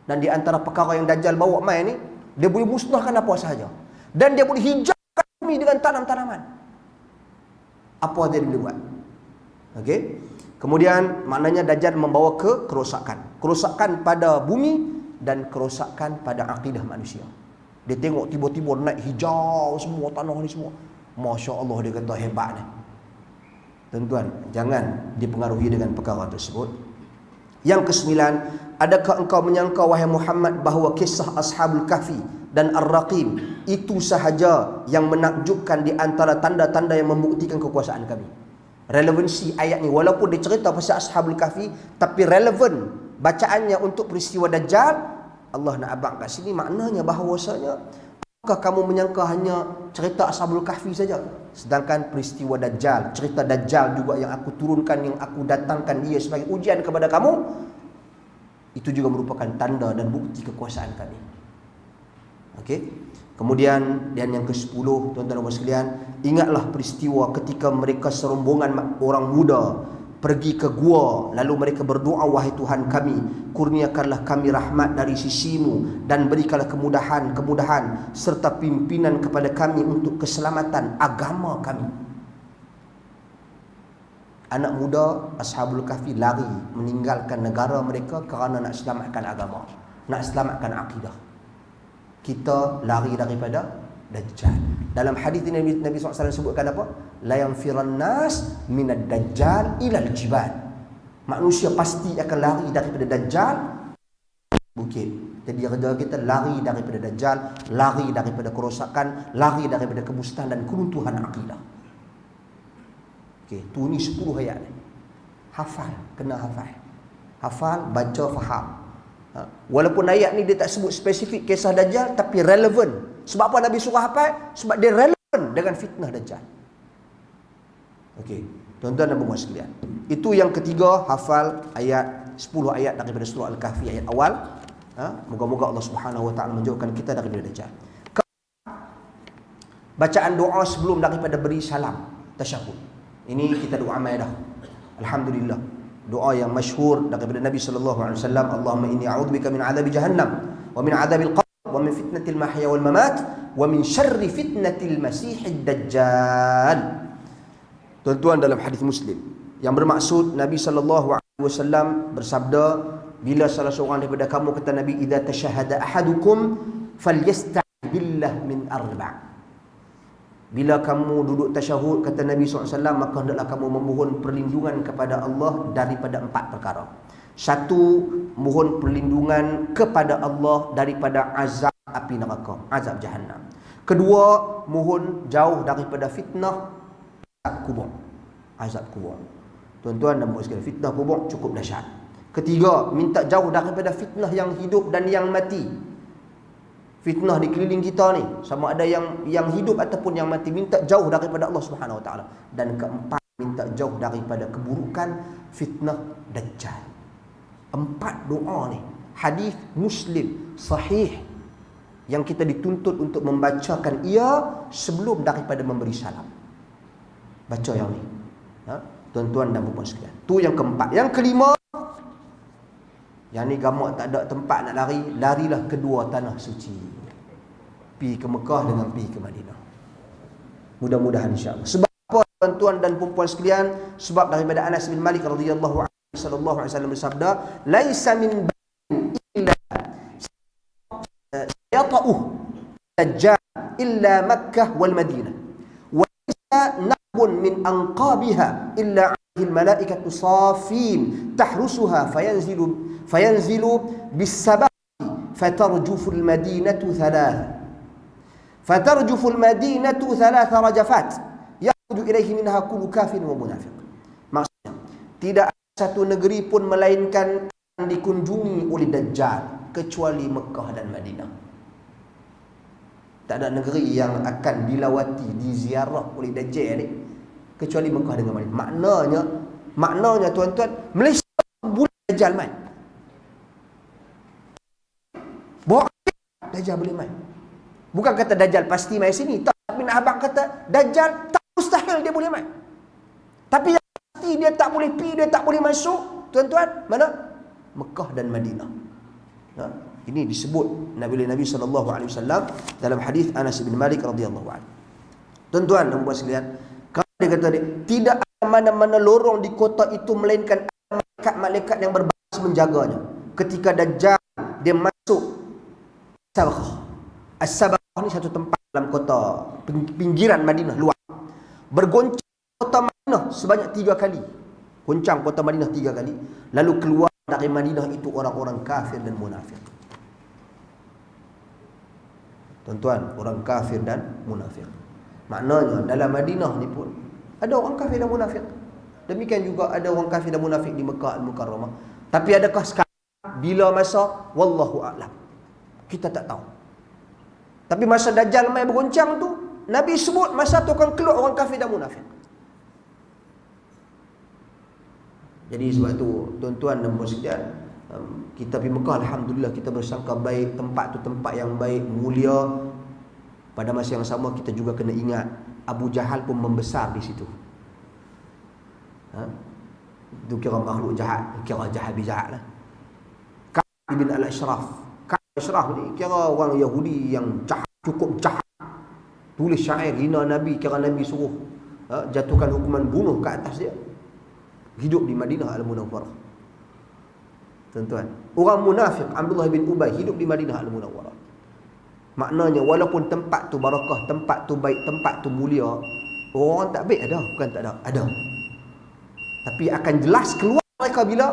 Dan di antara perkara yang Dajjal bawa mai ni, dia boleh musnahkan apa sahaja. Dan dia boleh hijaukan bumi dengan tanam-tanaman. Apa dia boleh buat? Okey. Kemudian maknanya Dajjal membawa kerosakan. Kerosakan pada bumi dan kerosakan pada akidah manusia. Dia tengok tiba-tiba naik hijau semua tanah ni semua. Masya Allah, dia kata hebat ni. Tuan-tuan, jangan dipengaruhi dengan perkara tersebut. Yang ke-9, adakah engkau menyangka wahai Muhammad bahawa kisah Ashabul Kahfi dan Ar-Raqim itu sahaja yang menakjubkan di antara tanda-tanda yang membuktikan kekuasaan kami. Relevansi ayat ni, walaupun dia cerita pasal Ashabul Kahfi, tapi relevan bacaannya untuk peristiwa Dajjal. Allah nak abang kat sini, maknanya bahawasanya, apakah kamu menyangka hanya cerita Ashabul Kahfi saja? Sedangkan peristiwa Dajjal, cerita Dajjal juga yang aku turunkan, yang aku datangkan dia sebagai ujian kepada kamu, itu juga merupakan tanda dan bukti kekuasaan kami. Okey. Kemudian, dan yang ke-10, tuan-tuan dan puan sekalian, ingatlah peristiwa ketika mereka serombongan orang muda pergi ke gua, lalu mereka berdoa, wahai Tuhan kami, kurniakanlah kami rahmat dari sisimu dan berikanlah kemudahan serta pimpinan kepada kami untuk keselamatan agama kami. Anak muda Ashabul Kahfi lari meninggalkan negara mereka kerana nak selamatkan agama, nak selamatkan akidah. Kita lari daripada Dajjal. Dalam hadis ini Nabi SAW sebutkan apa? La yanfiran nas minad Dajjal ilal jibal. Manusia pasti akan lari daripada Dajjal bukit. Jadi kerja kita lari daripada dajjal, lari daripada kerosakan, lari daripada kemusnahan dan keruntuhan akidah. Okey, tu ni 10 ayat ni. Hafal, kena hafal. Hafal, baca, faham. Walaupun ayat ni dia tak sebut spesifik kisah dajjal, tapi relevan. Sebab apa Nabi suruh hafal? Sebab dia relevan dengan fitnah dajjal. Okey, tuan-tuan dan puan sekalian. Itu yang ketiga, hafal ayat 10 ayat daripada surah Al-Kahfi ayat awal. Moga-moga Allah Subhanahu wa taala menjauhkan kita daripada dajjal. Bacaan doa sebelum daripada beri salam tasyahud. Ini kita doa mai dah. Alhamdulillah. Doa yang masyhur daripada Nabi sallallahu alaihi wasallam, Allahumma inni a'udzubika min 'adzabi jahannam wa min 'adzabil qabr wa min fitnatil mahya wal mamat wa min syarri fitnatil masiihid dajjal. Tuan-tuan, dalam hadis Muslim yang bermaksud Nabi sallallahu alaihi wasallam bersabda, bila salah seorang daripada kamu, kata Nabi, idza tashahhada ahadukum falyasta'idz billah min arba'. Bila kamu duduk tasyahud, kata Nabi SAW, maka hendaklah kamu memohon perlindungan kepada Allah daripada 4 perkara. 1, mohon perlindungan kepada Allah daripada azab api neraka, azab jahannam. 2, mohon jauh daripada fitnah azab kubur. Azab kubur. Tuan-tuan dan puan sekalian, fitnah kubur cukup dahsyat. 3, minta jauh daripada fitnah yang hidup dan yang mati. Fitnah di keliling kita ni, sama ada yang hidup ataupun yang mati, minta jauh daripada Allah Subhanahu wa taala. Dan 4, minta jauh daripada keburukan fitnah dajjal. 4 doa ni hadis Muslim sahih yang kita dituntut untuk membacakan ia sebelum daripada memberi salam. Baca yang ni. Tuan-tuan dan puan sekalian. Tu yang keempat. Yang kelima, yang ni gamak tak ada tempat nak lari, larilah kedua tanah suci. Pi ke Mekah dengan pi ke Madinah. Mudah-mudahan insya-Allah. Sebab apa, tuan-tuan dan puan sekalian? Sebab daripada Anas bin Malik radhiyallahu anhu sallallahu alaihi wasallam bersabda, "Laisa min bain illa yata'uh dajjal illa Makkah wal Madinah. Wa laisa nahbun min anqabiha illa 'alaihi al-malaikatu safin tahrusuha fayanzilu bis-sabaqi fatarjufu al-madinatu thalatha. Fatarjufu al-madinatu thalatha rajafat yakhruju ilaihi minha kullu kafir wa munafiq." Maksudnya, tidak ada satu negeri pun melainkan akan dikunjungi oleh dajjal kecuali Mekah dan Madinah. Tak ada negeri yang akan dilawati, diziarah oleh dajjal ni kecuali Mekah dengan Madinah. Maknanya tuan-tuan, Malaysia boleh dajjal main. Bawa dajjal boleh main. Bukan kata dajjal pasti main sini, tapi nak abang kata dajjal tak mustahil dia boleh main. Tapi yang pasti dia tak boleh pergi, dia tak boleh masuk, tuan-tuan, mana? Mekah dan Madinah. Ini disebut oleh Nabi sallallahu alaihi wasallam dalam hadis Anas bin Malik radhiyallahu anhu. Tuan-tuan dan puan sekalian, kalau dia kata tidak ada mana-mana lorong di kota itu melainkan malaikat-malaikat yang berbaris menjaganya. Ketika dajjal dia masuk Sabah. As-Sabah ni satu tempat dalam kota pinggiran Madinah luar. Bergoncang kota Madinah sebanyak 3 kali. Goncang kota Madinah 3 kali. Lalu keluar dari Madinah itu orang-orang kafir dan munafik. Tuan-tuan, orang kafir dan munafik. Maknanya dalam Madinah ni pun ada orang kafir dan munafik. Demikian juga ada orang kafir dan munafik di Mekah Al-Mukarramah. Tapi adakah sekarang? Bila masa? Wallahu a'lam. Kita tak tahu. Tapi masa dajjal mai bergoncang tu, Nabi sebut masa tu akan keluar orang kafir dan munafik. Jadi sebab tu tuan-tuan dan puan sekalian, kita pergi Mekah, alhamdulillah kita bersangka baik, tempat tu tempat yang baik, mulia. Pada masa yang sama kita juga kena ingat Abu Jahal pun membesar di situ. Itu kira makhluk jahat, kira jahat bijak lah. Ka'ab bin al-Ashraf. Ashraf ni kira orang Yahudi yang jahat, cukup jahat. Tulis syair hina Nabi, kira Nabi suruh jatuhkan hukuman bunuh ke atas dia. Hidup di Madinah Al-Munawwarah. Tuan-tuan, orang munafik Abdullah bin Ubay hidup di Madinah Al-Munawwarah. Maknanya walaupun tempat tu barakah, tempat tu baik, tempat tu mulia, orang tak baik ada, bukan tak ada, ada. Tapi akan jelas keluar mereka bila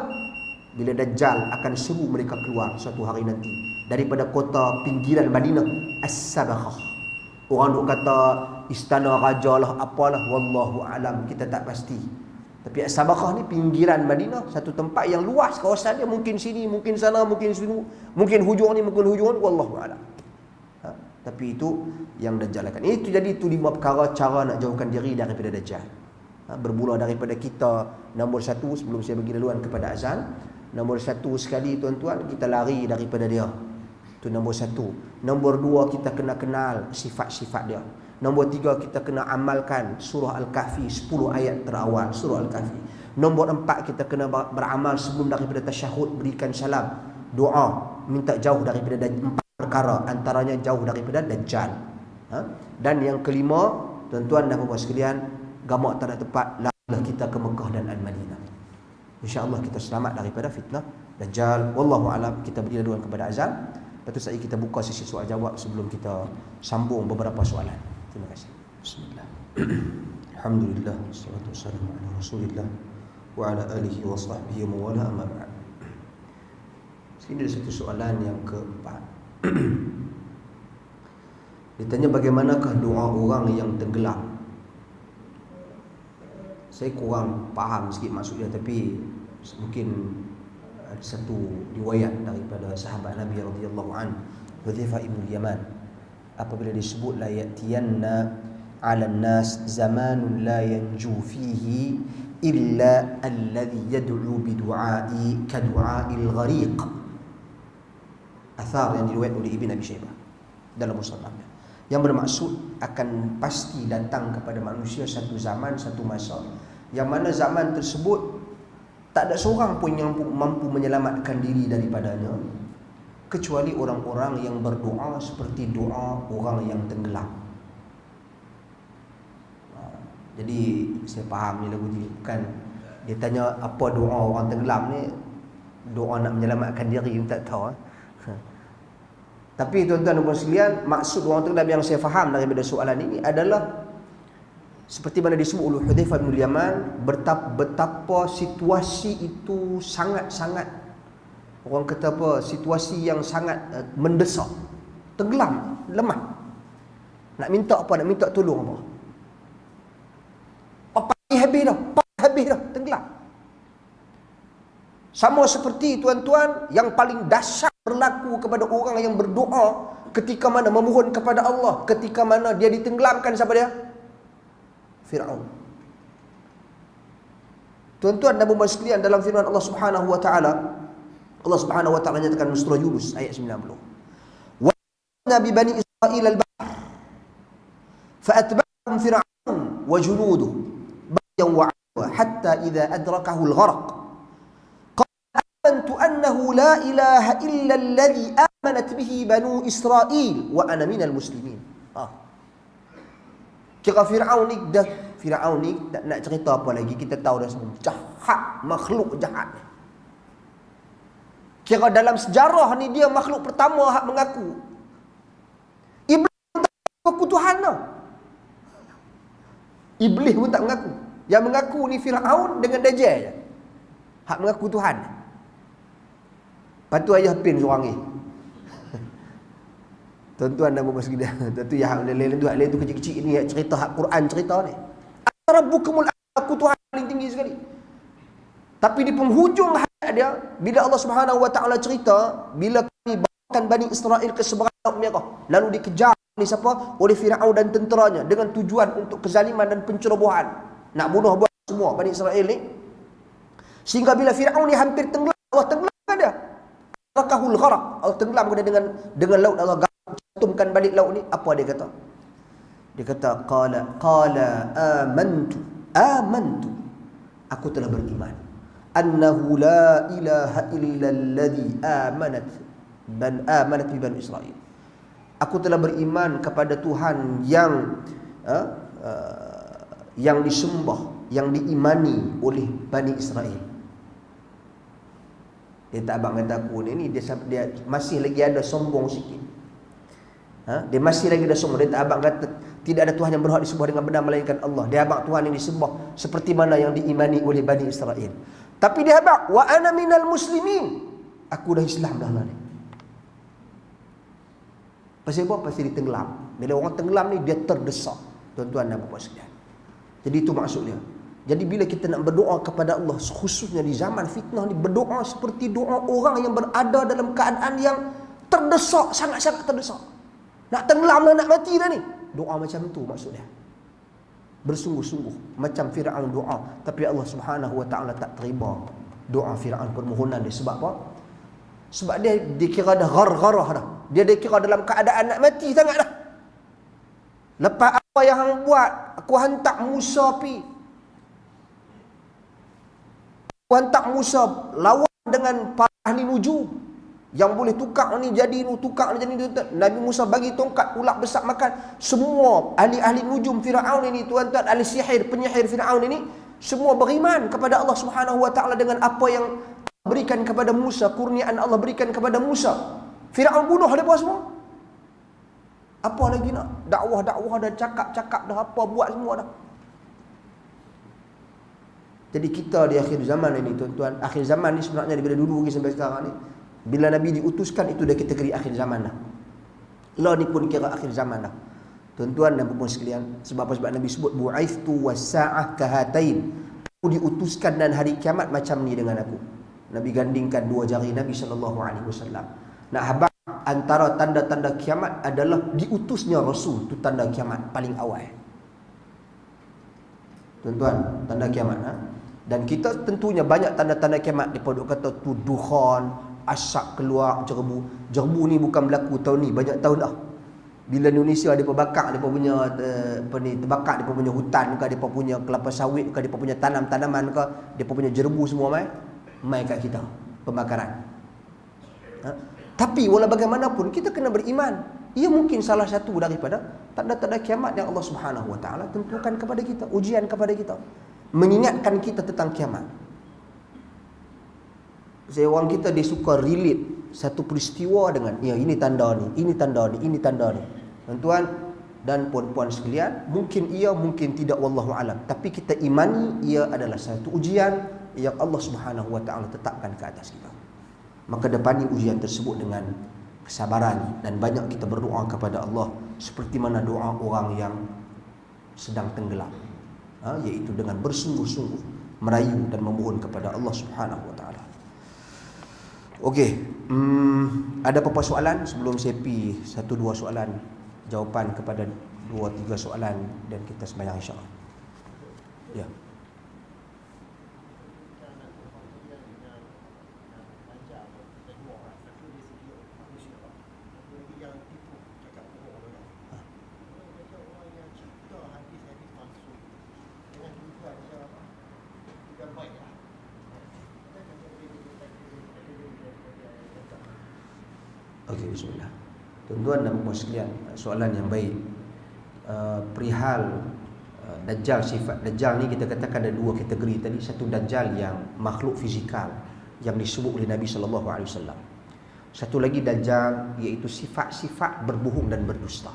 bila Dajjal akan seru mereka keluar suatu hari nanti daripada kota pinggiran Madinah, As-Sabakhah. Orang duk kata istana raja lah, apalah, wallahu alam, kita tak pasti. Tapi As-Sabakhah ni pinggiran Madinah, satu tempat yang luas kawasan dia, mungkin sini, mungkin sana, mungkin sini, mungkin hujung ni, mungkin hujung ni, wallahu alam. Tapi itu yang Dajjal akan. Itu jadi itu 5 perkara cara nak jauhkan diri daripada Dajjal. Bermula daripada kita, nombor 1 sebelum saya bagi laluan kepada azan. Nombor 1 sekali tuan-tuan, kita lari daripada dia. Itu nombor 1. Nombor 2, kita kena kenal sifat-sifat dia. Nombor 3, kita kena amalkan surah Al-Kahfi 10 ayat terawal surah Al-Kahfi. Nombor 4, kita kena beramal sebelum daripada tasyahud, berikan salam, doa, minta jauh daripada 4 perkara, antaranya jauh daripada Dajjal. Dan yang kelima, tuan-tuan dan puan sekalian, gamak tak ada tempat, lah kita ke Mekah dan Al-Madinah. InsyaAllah kita selamat daripada fitnah Dajjal. Wallahu alam. Kita beri laluan kepada azan. Lepas tu saya kita buka sesi soal jawab sebelum kita sambung beberapa soalan. Terima kasih. Bismillah. Alhamdulillah, wassalatu wassalamu ala Rasulillah wa ala alihi wa sahbihi wa wala, amma ba'd. Sini ada satu soalan yang keempat. Ditanya bagaimanakah doa orang yang tenggelam. Saya kurang faham sikit maksudnya, tapi mungkin ada satu riwayat daripada sahabat Nabi radhiyallahu anhu, Hudzaifah ibn Yaman, apabila disebut la yatiyanna 'ala an-nas zamanun la yanju fihi illa alladhi yad'u bi du'a'i ka du'a'il ghariq. Athar yang diriwayatkan oleh Ibn Abi Syaibah dalam musannafnya, yang bermaksud akan pasti datang kepada manusia satu zaman, satu masa, yang mana zaman tersebut tak ada seorang pun yang mampu menyelamatkan diri daripadanya kecuali orang-orang yang berdoa seperti doa orang yang tenggelam. Jadi saya faham ni lagu ni, bukan dia tanya apa doa orang tenggelam ni, doa nak menyelamatkan diri, tak tahu. Tapi tuan-tuan dan puan sekalian, maksud orang tenggelam yang saya faham daripada soalan ini adalah seperti mana disebut oleh Hudzaifah bin Yaman, betapa situasi itu sangat-sangat, orang kata apa, situasi yang sangat mendesak, tenggelam, lemah. Nak minta apa, nak minta tolong apa? Habis dah, tenggelam. Sama seperti tuan-tuan, yang paling dahsyat berlaku kepada orang yang berdoa ketika mana memohon kepada Allah, ketika mana dia ditenggelamkan. Siapa dia? Fir'aun. Tuan-tuan dan puan sekalian, dalam firman Allah Subhanahu wa taala, Allah Subhanahu wa taala nyatakan dalam surah Yunus ayat 90. Wa nabi bani Israil al-bahr fa'atba'ahum fir'aun wa junuduhu bayan wa hatta idza adrakahu al-gharq qala amantu annahu la ilaha illa alladhi amanat bihi banu Israil wa ana minal muslimin. Kira Fir'aun ni nak cerita apa lagi, kita tahu dah semua, jahat, makhluk jahat. Kira dalam sejarah ni dia makhluk pertama hak mengaku. Iblis pun tak mengaku Tuhan tau. Iblis pun tak mengaku. Yang mengaku ni Fir'aun dengan Dajjal je, hak mengaku Tuhan. Lepas tu ayah pin seorang ni. Tuan-tuan dan puan sekalian, tentu yang lain tu kecil-kecil ni cerita hak Quran cerita ni. Rabbukumul aku Tuhan paling tinggi sekali. Tapi di penghujung hayat dia, bila Allah Subhanahu wa taala cerita, bila kami bawakan Bani Israel ke seberang Laut Merah, lalu dikejar ni siapa? Oleh Firaun dan tenteranya dengan tujuan untuk kezaliman dan pencerobohan, nak bunuh semua Bani Israel ni. Sehingga bila Firaun ni hampir tenggelam, Allah tenggelamkan dia. Rakahul gharaq, Allah tenggelamkan dia dengan laut. Allah cantumkan balik laut ni. Apa dia kata? Dia kata qala amantu, aku telah beriman, annahu la ilaha illa alladhi amanat bi bani Israil. Aku telah beriman kepada Tuhan yang disembah, yang diimani oleh Bani Israel. Dia tak abang kata aku ni dia masih lagi ada sombong sikit. Dia masih lagi ada sombong. Dia tak abang kata tidak ada Tuhan yang berhak disembah dengan benar melainkan Allah. Dia abang Tuhan yang disembah seperti mana yang diimani oleh Bani Israel. Tapi dia habaq, wa ana minal muslimin. Aku dah Islam dah lah ni. Pasal apa? Pasal dia tenggelam. Bila orang tenggelam ni, dia terdesak. Tuan-tuan dan puan sekalian. Jadi itu maksudnya. Jadi bila kita nak berdoa kepada Allah, khususnya di zaman fitnah ni, berdoa seperti doa orang yang berada dalam keadaan yang terdesak, sangat-sangat terdesak. Nak tenggelam dah, nak mati dah ni. Doa macam tu maksudnya. Bersungguh-sungguh. Macam Fir'aun doa. Tapi Allah Subhanahu Wa Ta'ala tak terima doa Fir'aun, permohonan dia. Sebab apa? Sebab dia kira dah ghargharah dah. Dia kira dalam keadaan nak mati sangat dah. Lepas apa yang hang buat, aku hantar Musa pi. Aku hantar Musa lawan dengan para ahli nujum yang boleh tukar ni jadi ni, tukar ni jadi ni. Nabi Musa bagi tongkat ulat besar makan. Semua ahli-ahli nujum Firaun ini, tuan-tuan, ahli sihir, penyihir Firaun ini, semua beriman kepada Allah Subhanahu Wa Ta'ala dengan apa yang Allah berikan kepada Musa, kurniaan Allah berikan kepada Musa. Firaun bunuh mereka semua. Apa lagi nak? Dakwah-dakwah dah, cakap-cakap dah, apa buat semua dah. Jadi kita di akhir zaman ini, tuan-tuan, akhir zaman ni sebenarnya daripada dulu lagi sampai sekarang ni, bila Nabi diutuskan, itu dah kategori akhir zaman dah. Lah ni pun kira akhir zaman dah. Tuan-tuan dan puan sekalian, sebab apa? Sebab Nabi sebut bu'aithtu was-sa'ah kahatain. Aku diutuskan dan hari kiamat macam ni dengan aku. Nabi gandingkan dua jari Nabi SAW. Nak habaq antara tanda-tanda kiamat adalah diutusnya Rasul. Itu tanda kiamat paling awal. Tuan-tuan, tanda kiamat. Dan kita tentunya banyak tanda-tanda kiamat. Dia duk kata tu dukhan, asap keluar, jerbu. Jerbu ni bukan berlaku tahun ni, banyak tahun dah. Bila Indonesia dia bakar, dia punya terbakar, dia punya hutan ke, dia punya kelapa sawit ke, dia punya tanam-tanaman ke, dia punya jerbu semua mai kat kita pembakaran. Tapi walau bagaimanapun kita kena beriman. Ia mungkin salah satu daripada tanda-tanda kiamat yang Allah Subhanahu Wa Ta'ala tentukan kepada kita, ujian kepada kita, mengingatkan kita tentang kiamat. Orang kita dia suka relate satu peristiwa dengan, ya ini tanda ni, ini tanda ni, ini tanda ni. Tuan-tuan dan puan-puan sekalian, mungkin ia, mungkin tidak, wallahu alam. Tapi kita imani ia adalah satu ujian yang Allah Subhanahu Wa Ta'ala tetapkan ke atas kita. Maka depani ujian tersebut dengan kesabaran dan banyak kita berdoa kepada Allah seperti mana doa orang yang sedang tenggelam, iaitu dengan bersungguh-sungguh merayu dan memohon kepada Allah Subhanahu Wa Ta'ala. Okey, ada apa-apa soalan sebelum saya pergi satu dua soalan, jawapan kepada dua tiga soalan dan kita sembahyang insya-Allah. Ya. Okey, bismillah. Tuan-tuan dan puan sekalian, soalan yang baik. Perihal Dajjal, sifat Dajjal ni kita katakan ada dua kategori tadi. Satu Dajjal yang makhluk fizikal yang disebut oleh Nabi SAW. Satu lagi Dajjal iaitu sifat-sifat berbohong dan berdusta.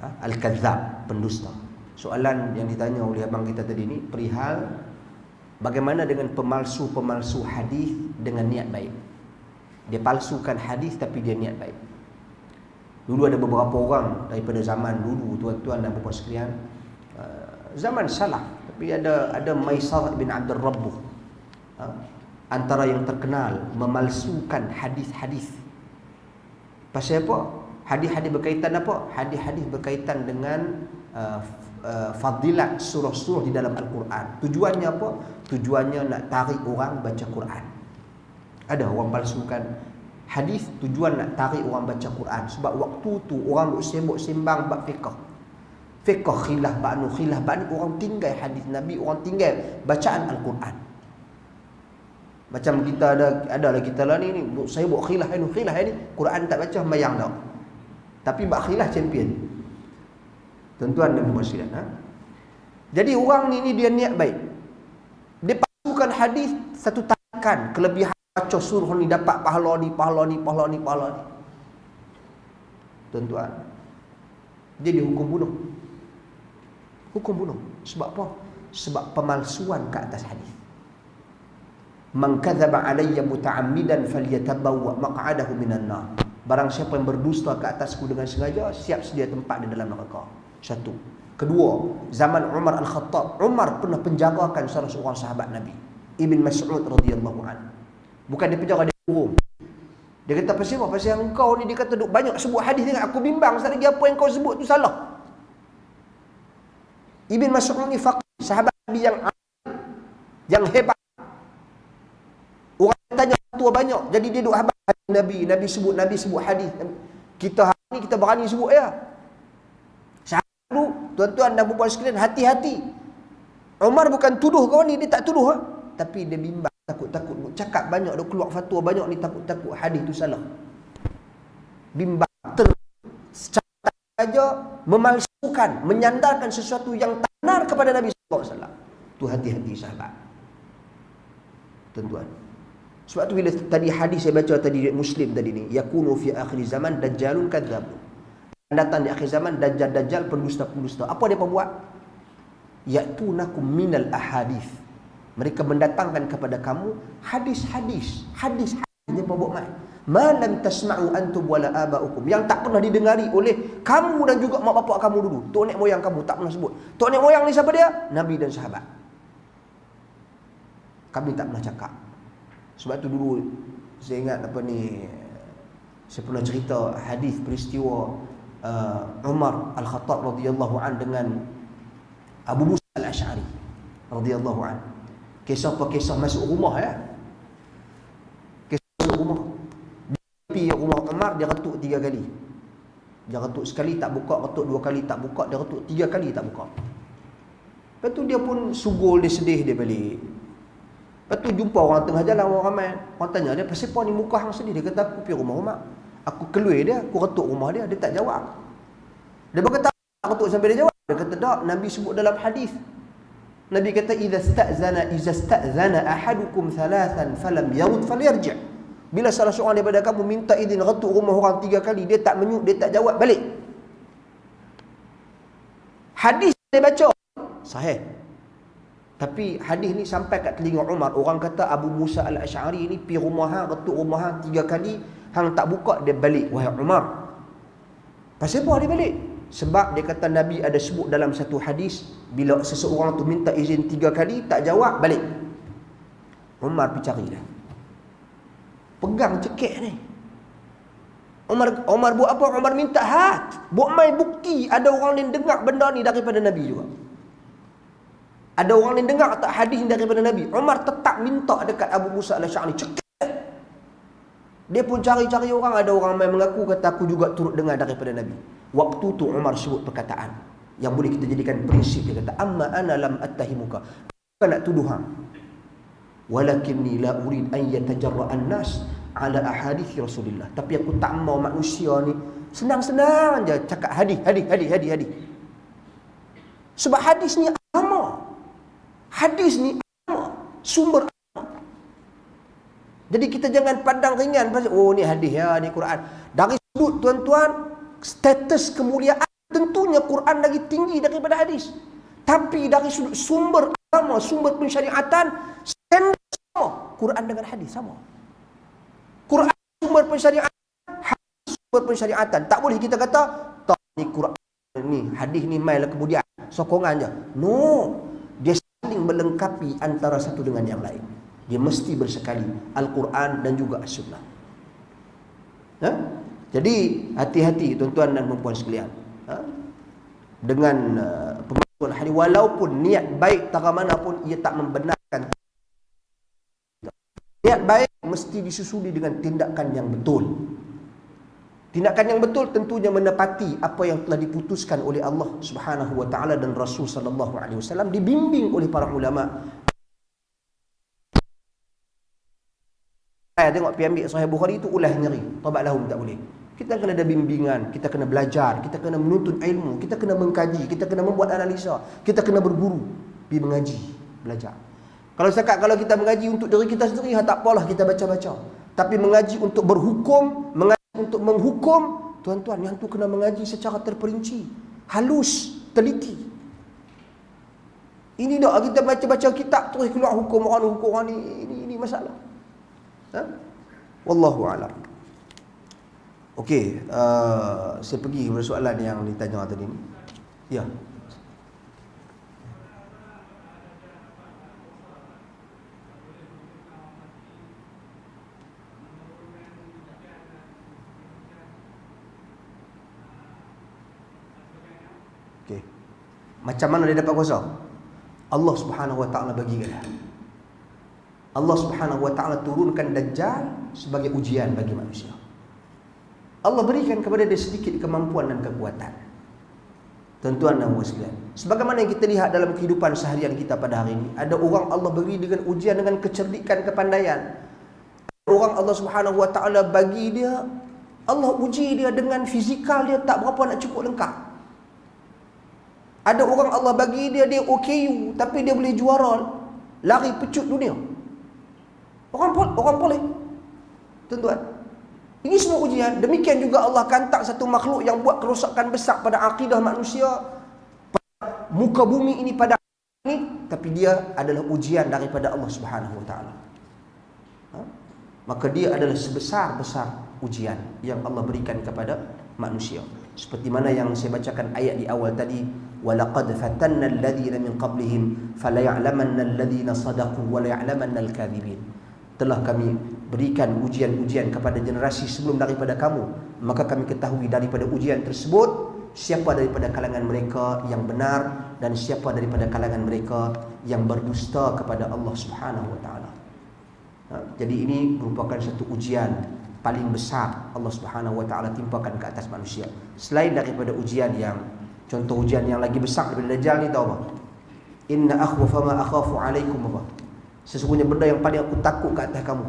Al-Kadzdzab, pendusta. Soalan yang ditanya oleh abang kita tadi ni perihal bagaimana dengan pemalsu-pemalsu hadis dengan niat baik. Dia palsukan hadis tapi dia niat baik. Dulu ada beberapa orang daripada zaman dulu, tuan-tuan dan puan sekalian, zaman salaf, tapi ada Maisarah bin Abdul Rabbuh, antara yang terkenal memalsukan hadis-hadis. Pasal apa? Hadis-hadis berkaitan apa? Hadis-hadis berkaitan dengan fadilat surah-surah di dalam Al-Quran. Tujuannya apa? Tujuannya nak tarik orang baca Quran. Ada orang palsukan hadis tujuan nak tarik orang baca Quran. Sebab waktu tu orang duk sembang bab fiqh. Fiqh khilaf ba'nu khilaf ba'ni, orang tinggal hadis Nabi, orang tinggal bacaan Al-Quran. Macam kita adalah kita lah ni saya buat khilaf ni, Quran tak baca mayang dah. Tapi bab khilaf champion. Tuan-tuan dan puan sekalian, Jadi orang ni dia niat baik. Dia palsukan hadis satu tarikan, kelebihan baca surah ni dapat pahala ni. Tuan-tuan, dia dihukum bunuh. Hukum bunuh. Sebab apa? Sebab pemalsuan ke atas hadis. Man kadzaba alayya muta'ammidan falyatabawwa maq'adahu minan nar. Barang siapa yang berdusta ke atasku dengan sengaja, siap sedia tempat di dalam neraka. Satu. Kedua, zaman Umar Al-Khattab, Umar pernah penjarakan salah seorang sahabat Nabi, Ibn Mas'ud radhiyallahu anhu. Bukan dia penjara, dia kurung. Dia kata, pasal apa? Pasal engkau ni, dia kata duk banyak sebut hadis dengan aku bimbang, sekali lagi apa yang kau sebut tu salah. Ibn Mas'ud ni faqih, sahabat Nabi yang hebat. Orang tanya tua banyak, jadi dia duk habaq Nabi sebut hadis. Kita hari ni kita berani sebut ya. Sahabat tu, tuan-tuan dan puan-puan sekalian, hati-hati. Umar bukan tuduh kau ni, dia tak tuduh tapi dia bimbang, takut-takut cakap banyak, dia keluar fatwa banyak ni, takut-takut hadis tu salah. Bimbang, saja memalsukan, menyandarkan sesuatu yang tak benar kepada Nabi sallallahu alaihi wasallam. Tu hati-hati sahabat. Tuan-tuan. Sebab tu bila tadi hadis saya baca tadi Muslim tadi ni, yakunu fi akhir zaman dajjalun kadzab. Datang di akhir zaman dajjal pendusta-pendusta. Apa dia buat? Ya'tunakum minal ahadith. Mereka mendatangkan kepada kamu hadis-hadis dia buat mai. Ma lam tasma'u antum wala aba'ukum, yang tak pernah didengari oleh kamu dan juga mak bapak kamu dulu. Tok nek moyang kamu tak pernah sebut. Tok nek moyang ni siapa dia? Nabi dan sahabat. Kami tak pernah cakap. Sebab tu dulu saya ingat saya pernah cerita hadis peristiwa Umar Al-Khattab radhiyallahu an dengan Abu Musa Al-Asy'ari radhiyallahu an. Kisah masuk rumah ya. Kisah masuk rumah. Dia pergi rumah Umar, dia ketuk 3 kali. Dia ketuk sekali tak buka, ketuk 2 kali tak buka, dia ketuk 3 kali tak buka. Lepas tu dia pun sugul, dia sedih, dia balik. Lepas tu jumpa orang tengah jalan, orang ramai. Orang tanya dia, pasal apa ni muka hang sedih? Dia kata, aku pergi rumah Umar. Aku keluar dia, aku ketuk rumah dia, dia tak jawab. Dia berkata, aku ketuk sampai dia jawab. Dia kata, tak, Nabi sebut dalam hadis. Nabi kata, iza sta'zana ahadukum thalathan falam yarud falyarji'. Bila salah seorang daripada kamu minta izin ketuk rumah orang 3 kali, dia tak menyuk, dia tak jawab, balik. Hadis dia baca sahih. Tapi hadis ni sampai kat telinga Umar, orang kata Abu Musa Al-Asy'ari ni pergi rumah hang, ketuk rumah hang 3 kali, hang tak buka, dia balik. Wahai Umar, pasal apa dia balik? Sebab dia kata Nabi ada sebut dalam satu hadis, bila seseorang tu minta izin 3 kali tak jawab, balik. Umar pergi cari dah, pegang cekik ni. Umar buat apa? Umar minta buat mai bukti ada orang yang dengar benda ni daripada Nabi juga. Ada orang yang dengar tak hadis daripada Nabi. Umar tetap minta dekat Abu Musa Al-Asy'ari, cekik. Dia pun cari-cari orang, ada orang yang mengaku kata aku juga turut dengar daripada Nabi. Waktu tu Umar sebut perkataan yang boleh kita jadikan prinsip. Dia kata, amma ana lam attahimuka, bukan nak tuduh hang, walakinni la urid an yatajarra an-nas ala ahadith Rasulillah. Tapi aku tak mau manusia ni senang-senang je cakap hadis. Sebab hadis ni agama. Hadis ni agama, sumber agama. Jadi kita jangan pandang ringan pasal oh ni hadis ya, ni Quran. Dari sudut tuan-tuan status kemuliaan, tentunya Quran lagi tinggi daripada hadis. Tapi dari sudut sumber agama, sumber pensyariatan, standard sama. Quran dengan hadis sama. Quran sumber pensyariatan, hadis sumber pensyariatan. Tak boleh kita kata tak ni Quran ni, hadis ni mailah kemudian sokongan je. No, dia saling melengkapi antara satu dengan yang lain. Dia mesti bersekali, Al-Quran dan juga As-Sunnah. Jadi hati-hati tuan-tuan dan puan-puan sekalian, dengan pengetahuan hadis, walaupun niat baik tara mana pun ia tak membenarkan. Niat baik mesti disusuli dengan tindakan yang betul. Tindakan yang betul tentunya menepati apa yang telah diputuskan oleh Allah Subhanahu wa taala dan Rasul sallallahu alaihi wasallam, dibimbing oleh para ulama. Saya tengok pergi ambil Sahih Bukhari itu ulah nyeri, taubat lahum tak boleh. Kita kena ada bimbingan, kita kena belajar, kita kena menuntut ilmu, kita kena mengkaji, kita kena membuat analisa, kita kena berguru, pergi mengaji, belajar. Kalau setakat kalau kita mengaji untuk diri kita sendiri, tak apalah kita baca-baca. Tapi mengaji untuk berhukum, mengaji untuk menghukum, tuan-tuan, yang tu kena mengaji secara terperinci, halus, teliti. Ini dah kita baca-baca kitab terus keluar hukum orang ni, ini masalah. Ha? Wallahu a'lam. Okey, saya pergi kepada soalan yang ditanya tadi ni. Ya. Okey. Macam mana dia dapat kuasa? Allah Subhanahu Wa Taala bagi dia. Allah Subhanahu Wa Taala turunkan Dajjal sebagai ujian bagi manusia. Allah berikan kepada dia sedikit kemampuan dan kekuatan. Tuan-tuan dan puan sekalian, sebagaimana yang kita lihat dalam kehidupan seharian kita pada hari ini, ada orang Allah beri dengan ujian dengan kecerdikan, kepandaian. Ada orang Allah Subhanahu Wa Taala bagi dia, Allah uji dia dengan fizikal dia tak berapa nak cukup lengkap. Ada orang Allah bagi dia OKU tapi dia boleh juara lari pecut dunia. Orang boleh. Tuan-tuan, ini semua ujian. Demikian juga Allah hantar satu makhluk yang buat kerosakan besar pada akidah manusia, pada muka bumi ini, pada ini, tapi dia adalah ujian daripada Allah Subhanahu Wa Taala. Maka dia adalah sebesar-besar ujian yang Allah berikan kepada manusia. Seperti mana yang saya bacakan ayat di awal tadi, walaqad fatanna alladhina min qablihim falaya'lamanna alladhina sadaqu wa laya'lamanna al-kadhibin. Telah kami berikan ujian-ujian kepada generasi sebelum daripada kamu, maka kami ketahui daripada ujian tersebut siapa daripada kalangan mereka yang benar dan siapa daripada kalangan mereka yang berdusta kepada Allah Subhanahu Wa Taala. Jadi ini merupakan satu ujian paling besar Allah Subhanahu Wa Taala timpakan ke atas manusia. Selain daripada ujian yang, contoh ujian yang lagi besar daripada Dajjal ni tahu apa? Inna akhwafa ma akhafu alaikum apa? Sesungguhnya benda yang paling aku takut ke atas kamu.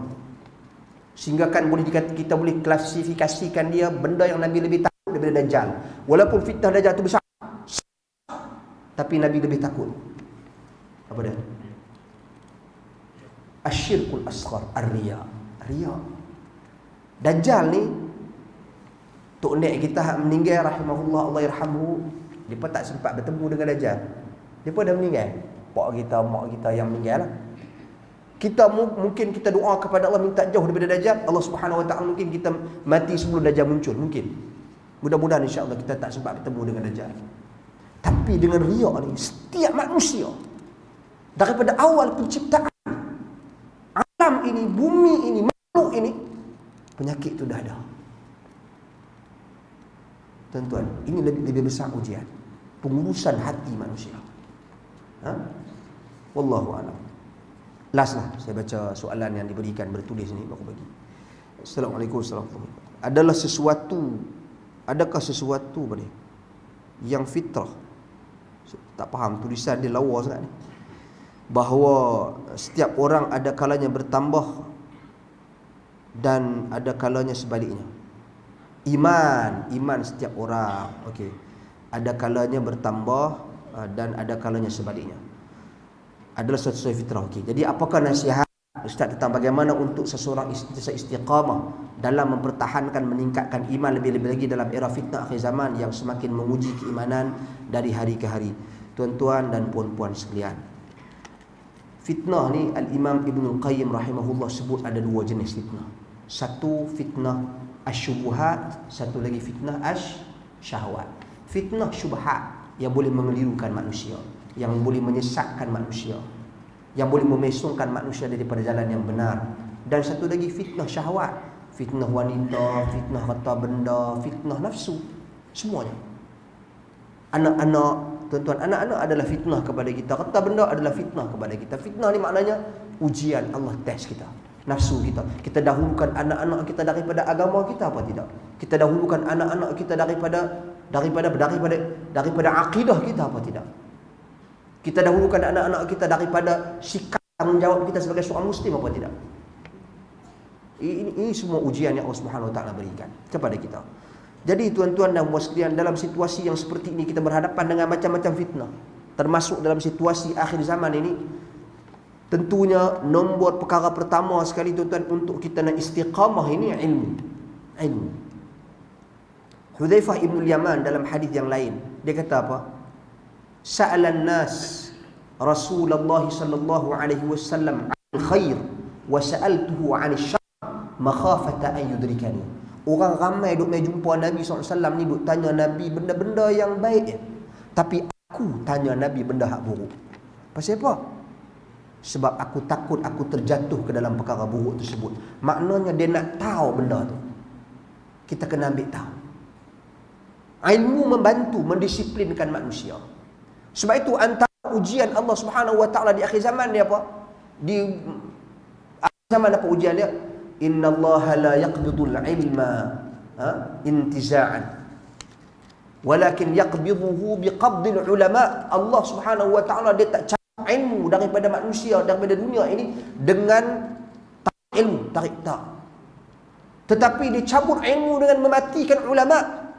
Sehingga kan boleh kita boleh klasifikasikan dia benda yang Nabi lebih takut daripada Dajjal. Walaupun fitnah Dajjal itu besar, tapi Nabi lebih takut. Apa dia? Asyirkul asghar, ar-riya. Riya. Dajjal ni, tok nek kita meninggal rahimahullah, Allah yarhamhu, depa tak sempat bertemu dengan Dajjal. Depa dah meninggal. Pak kita, mak kita yang meninggal lah. Kita mungkin kita doa kepada Allah minta jauh daripada Dajjal, Allah Subhanahu Wa Taala mungkin kita mati sebelum Dajjal muncul, mungkin. Mudah-mudahan insya-Allah kita tak sempat bertemu dengan Dajjal. Tapi dengan riya ni, setiap manusia daripada awal penciptaan alam ini, bumi ini, makhluk ini, penyakit itu dah ada. Tuan-tuan, ini lebih besar ujian pengurusan hati manusia. Wallahu a'lam. Last lah, saya baca soalan yang diberikan bertulis ni baru bagi. Assalamualaikum warahmatullahi wabarakatuh. Adakah sesuatu apa ni yang fitrah? Tak faham tulisan dia lawa sangat ni. Bahawa setiap orang ada kalanya bertambah dan ada kalanya sebaliknya. Iman setiap orang, okey, ada kalanya bertambah dan ada kalanya sebaliknya. Adalah sesuatu fitrah. Okey. Jadi apakah nasihat Ustaz tentang bagaimana untuk seseorang istiqamah dalam mempertahankan, meningkatkan iman lebih-lebih lagi dalam era fitnah akhir zaman yang semakin menguji keimanan dari hari ke hari. Tuan-tuan dan puan-puan sekalian, fitnah ni Al-Imam Ibnul Qayyim rahimahullah sebut ada dua jenis fitnah. Satu fitnah asyubuhat, satu lagi fitnah syahwat. Fitnah syubhat yang boleh mengelirukan manusia, yang boleh menyesatkan manusia, yang boleh memesongkan manusia daripada jalan yang benar. Dan satu lagi fitnah syahwat, fitnah wanita, fitnah harta benda, fitnah nafsu, semuanya. Anak-anak, tuan-tuan, anak-anak adalah fitnah kepada kita, harta benda adalah fitnah kepada kita. Fitnah ni maknanya ujian, Allah test kita, nafsu kita. Kita dahulukan anak-anak kita daripada agama kita apa tidak? Kita dahulukan anak-anak kita daripada akidah kita apa tidak? Kita dahulukan anak-anak kita daripada sikap tanggungjawab kita sebagai seorang muslim apa tidak? Ini semua ujian yang Allah Subhanahu Wa Taala berikan kepada kita. Jadi tuan-tuan dan puan sekalian, dalam situasi yang seperti ini kita berhadapan dengan macam-macam fitnah, termasuk dalam situasi akhir zaman ini. Tentunya nombor perkara pertama sekali tuan-tuan untuk kita nak istiqamah ini ilmu. Hudzaifah Ibn Yaman dalam hadis yang lain, dia kata apa? Sa'alan nas Rasulullah sallallahu alaihi wasallam al khair wa sa'altuhu 'anil syarr makhafata an yudrikani. Orang ramai duk mai jumpa Nabi SAW ni duk tanya Nabi benda-benda yang baik je. Tapi aku tanya Nabi benda hak buruk. Pasal apa? Sebab aku takut aku terjatuh ke dalam perkara buruk tersebut. Maknanya dia nak tahu benda tu. Kita kena ambil tahu. Ilmu membantu mendisiplinkan manusia. Sebab itu antara ujian Allah Subhanahu Wa Taala di akhir zaman dia apa? Di akhir zaman apa ujian dia? Innallaha la yaqbidul ilma intiza'an walakin yaqbiduhu biqabdil ulama. Allah Subhanahu Wa Taala dia tak cabut ilmu daripada manusia, daripada dunia ini dengan tarik ilmu, tarik tak. Tetapi dia cabut ilmu dengan mematikan ulama.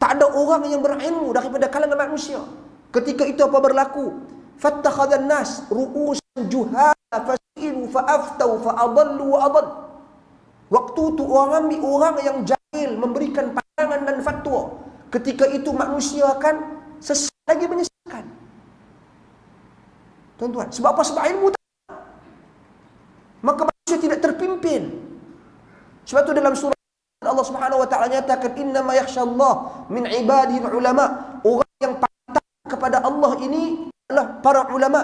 Tak ada orang yang berilmu daripada kalangan manusia. Ketika itu apa berlaku? Fattakhadhan nas ru'usan juhala fasilu fa'aftau fa'adallu wa adall. Waktu itu orang ambil orang yang jahil memberikan pandangan dan fatwa. Ketika itu manusia akan sesat lagi menyesatkan. Tuan-tuan, sebab apa? Sebab ilmu tak. Maka manusia tidak terpimpin. Sebab itu dalam surah Allah Subhanahu Wa Taala nyatakan innama yakhshallah min ibadihi ulama. Orang yang patah kepada Allah ini adalah para ulama.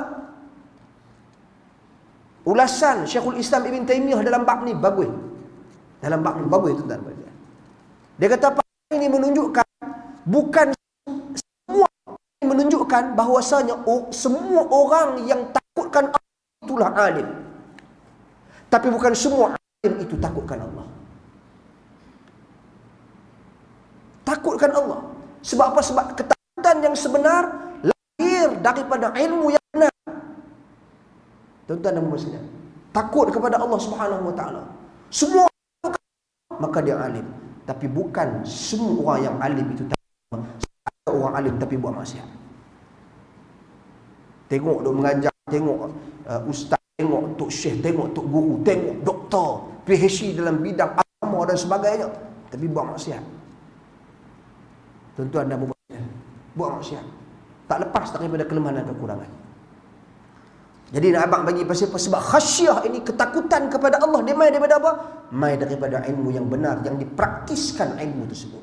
Ulasan Syekhul Islam Ibn Taymiyah dalam bab ni bagus. Dalam bab ni bagus tuan-tuan. Dia kata apa ini menunjukkan bukan semua, ini menunjukkan bahawasanya semua orang yang takutkan Allah itulah alim. Tapi bukan semua alim itu takutkan Allah. Takutkan Allah. Sebab apa? Sebab ketakutan yang sebenar lahir daripada ilmu yang benar. Tuan-tuan dan puan-puan, takut kepada Allah Subhanahu Wa Taala. Semua maka dia alim. Tapi bukan semua orang yang alim itu takut. Ada orang alim tapi buat maksiat. Tengok duk mengajar, tengok ustaz, tengok tok syekh, tengok tok guru, tengok doktor, PhD dalam bidang agama dan sebagainya, tapi buat maksiat. Tuan-tuan dan puan-puan, buat maksiat. Tak lepas daripada kelemahan dan kekurangan. Jadi nak abang bagi pasal sebab khasyah ini, ketakutan kepada Allah, dia mai daripada apa? Mai daripada ilmu yang benar, yang dipraktiskan ilmu tersebut.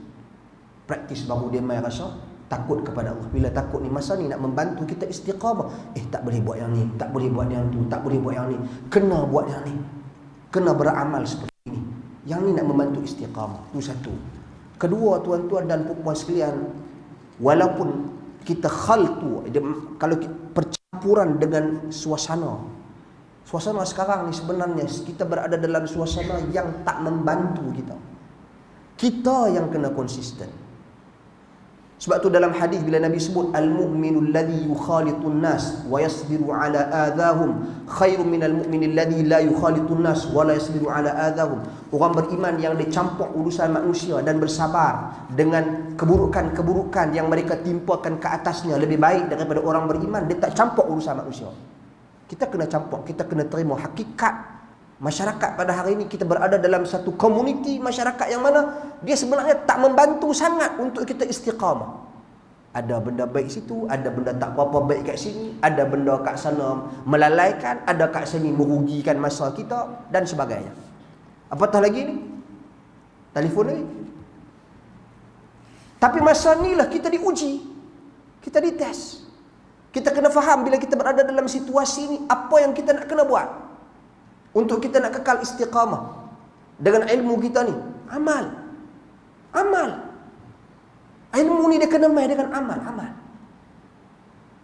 Praktis baru dia mai rasa takut kepada Allah. Bila takut ni, masa ni nak membantu kita istiqamah. Tak boleh buat yang ni, tak boleh buat yang tu, tak boleh buat yang ni. Kena buat yang ni. Kena beramal seperti ini. Yang ni nak membantu istiqamah. Itu satu. Kedua, tuan-tuan dan puan-puan sekalian, walaupun kita khaltu, kalau percampuran dengan suasana sekarang ni, sebenarnya kita berada dalam suasana yang tak membantu kita. Kita yang kena konsisten. Sebab tu dalam hadis bila Nabi sebut al-mu'minu alladhi yukhalitun nas wa yasbiru ala adahum khairun minal mu'mini alladhi la yukhalitun nas wa la yasbiru ala adahum. Orang beriman yang dicampur urusan manusia dan bersabar dengan keburukan-keburukan yang mereka timpakan ke atasnya lebih baik daripada orang beriman dia tak campur urusan manusia. Kita kena campur, kita kena terima hakikat masyarakat pada hari ini. Kita berada dalam satu komuniti masyarakat yang mana dia sebenarnya tak membantu sangat untuk kita istiqamah. Ada benda baik situ, ada benda tak apa-apa baik kat sini, ada benda kat sana melalaikan, ada kat sini merugikan masa kita dan sebagainya. Apatah lagi ni? Telefon lagi. Tapi masa ni lah kita diuji, kita dites. Kita kena faham bila kita berada dalam situasi ni, apa yang kita nak kena buat untuk kita nak kekal istiqamah dengan ilmu kita ni. Amal. Ilmu ni dia kena mai dengan amal.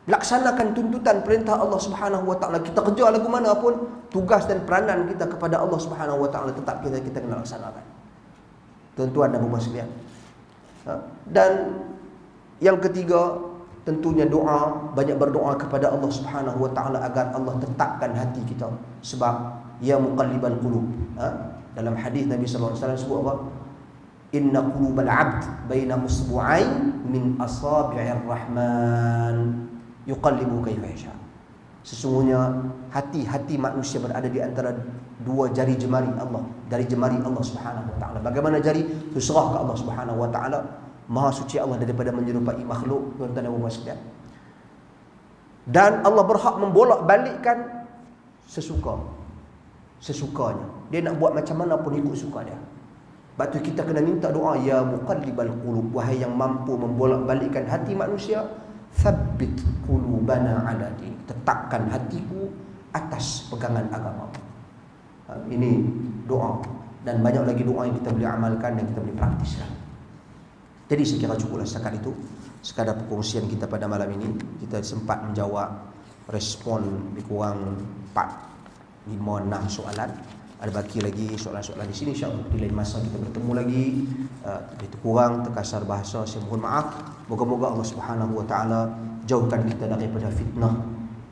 Laksanakan tuntutan perintah Allah Subhanahu Wa Taala. Kita kerja lagu mana pun, tugas dan peranan kita kepada Allah Subhanahu Wa Taala tetap kita kena laksanakan. Tuan-tuan dan puan-puan sekalian. Dan yang ketiga, tentunya doa, banyak berdoa kepada Allah Subhanahu Wa Taala agar Allah tetapkan hati kita. Sebab ya muqallibal qulub. Dalam hadis Nabi sallallahu alaihi wasallam sebut apa? Inna qulubal 'abd baina usbu'ain min asabi'ir rahman yuqallibu kaifa yasha. Sesungguhnya hati-hati manusia berada di antara dua jari jemari Allah, dari jemari Allah Subhanahu Wa Taala. Bagaimana jari? Terserah ke Allah Subhanahu Wa Taala. Maha suci Allah daripada menyerupai makhluk, tuan-tuan dan puan-puan sekalian. Dan Allah berhak membolak-balikkan sesuka. sesukanya. Dia nak buat macam mana pun ikut suka dia. Sebab tu kita kena minta doa, ya muqallibal qulub, wahai yang mampu membolak-balikkan hati manusia, tsabbit qulubana ala din, tetapkan hatiku atas pegangan agama. Ini doa, dan banyak lagi doa yang kita boleh amalkan dan kita boleh praktiskan. Jadi saya kira cukuplah setakat itu, sekadar perkongsian kita pada malam ini. Kita sempat menjawab, respon lebih kurang 4, 5, 6 soalan. Ada baki lagi soalan-soalan di sini, insya-Allah di lain masa kita bertemu lagi. Itu kurang terkasar bahasa, saya mohon maaf. Moga-moga Allah Subhanahu wa taala jauhkan kita daripada fitnah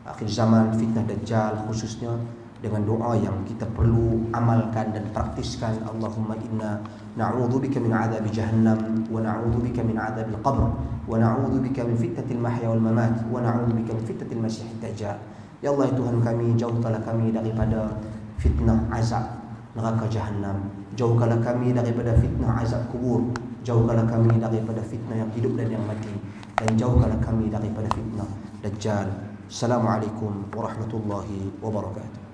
akhir zaman, fitnah Dajjal khususnya, dengan doa yang kita perlu amalkan dan praktiskan. Allahumma inna na'udzubika min 'adzabi jahannam wa na'udzubika min 'adzabil qabr wa na'udzubika min fitnatil mahya wal mamat wa na'udzubika min fitnatil masiihid dajjal. Ya Allah, Tuhan kami, jauhkanlah kami daripada fitnah azab neraka jahannam, jauhkanlah kami daripada fitnah azab kubur, jauhkanlah kami daripada fitnah yang hidup dan yang mati, dan jauhkanlah kami daripada fitnah Dajjal. Assalamualaikum warahmatullahi wabarakatuh.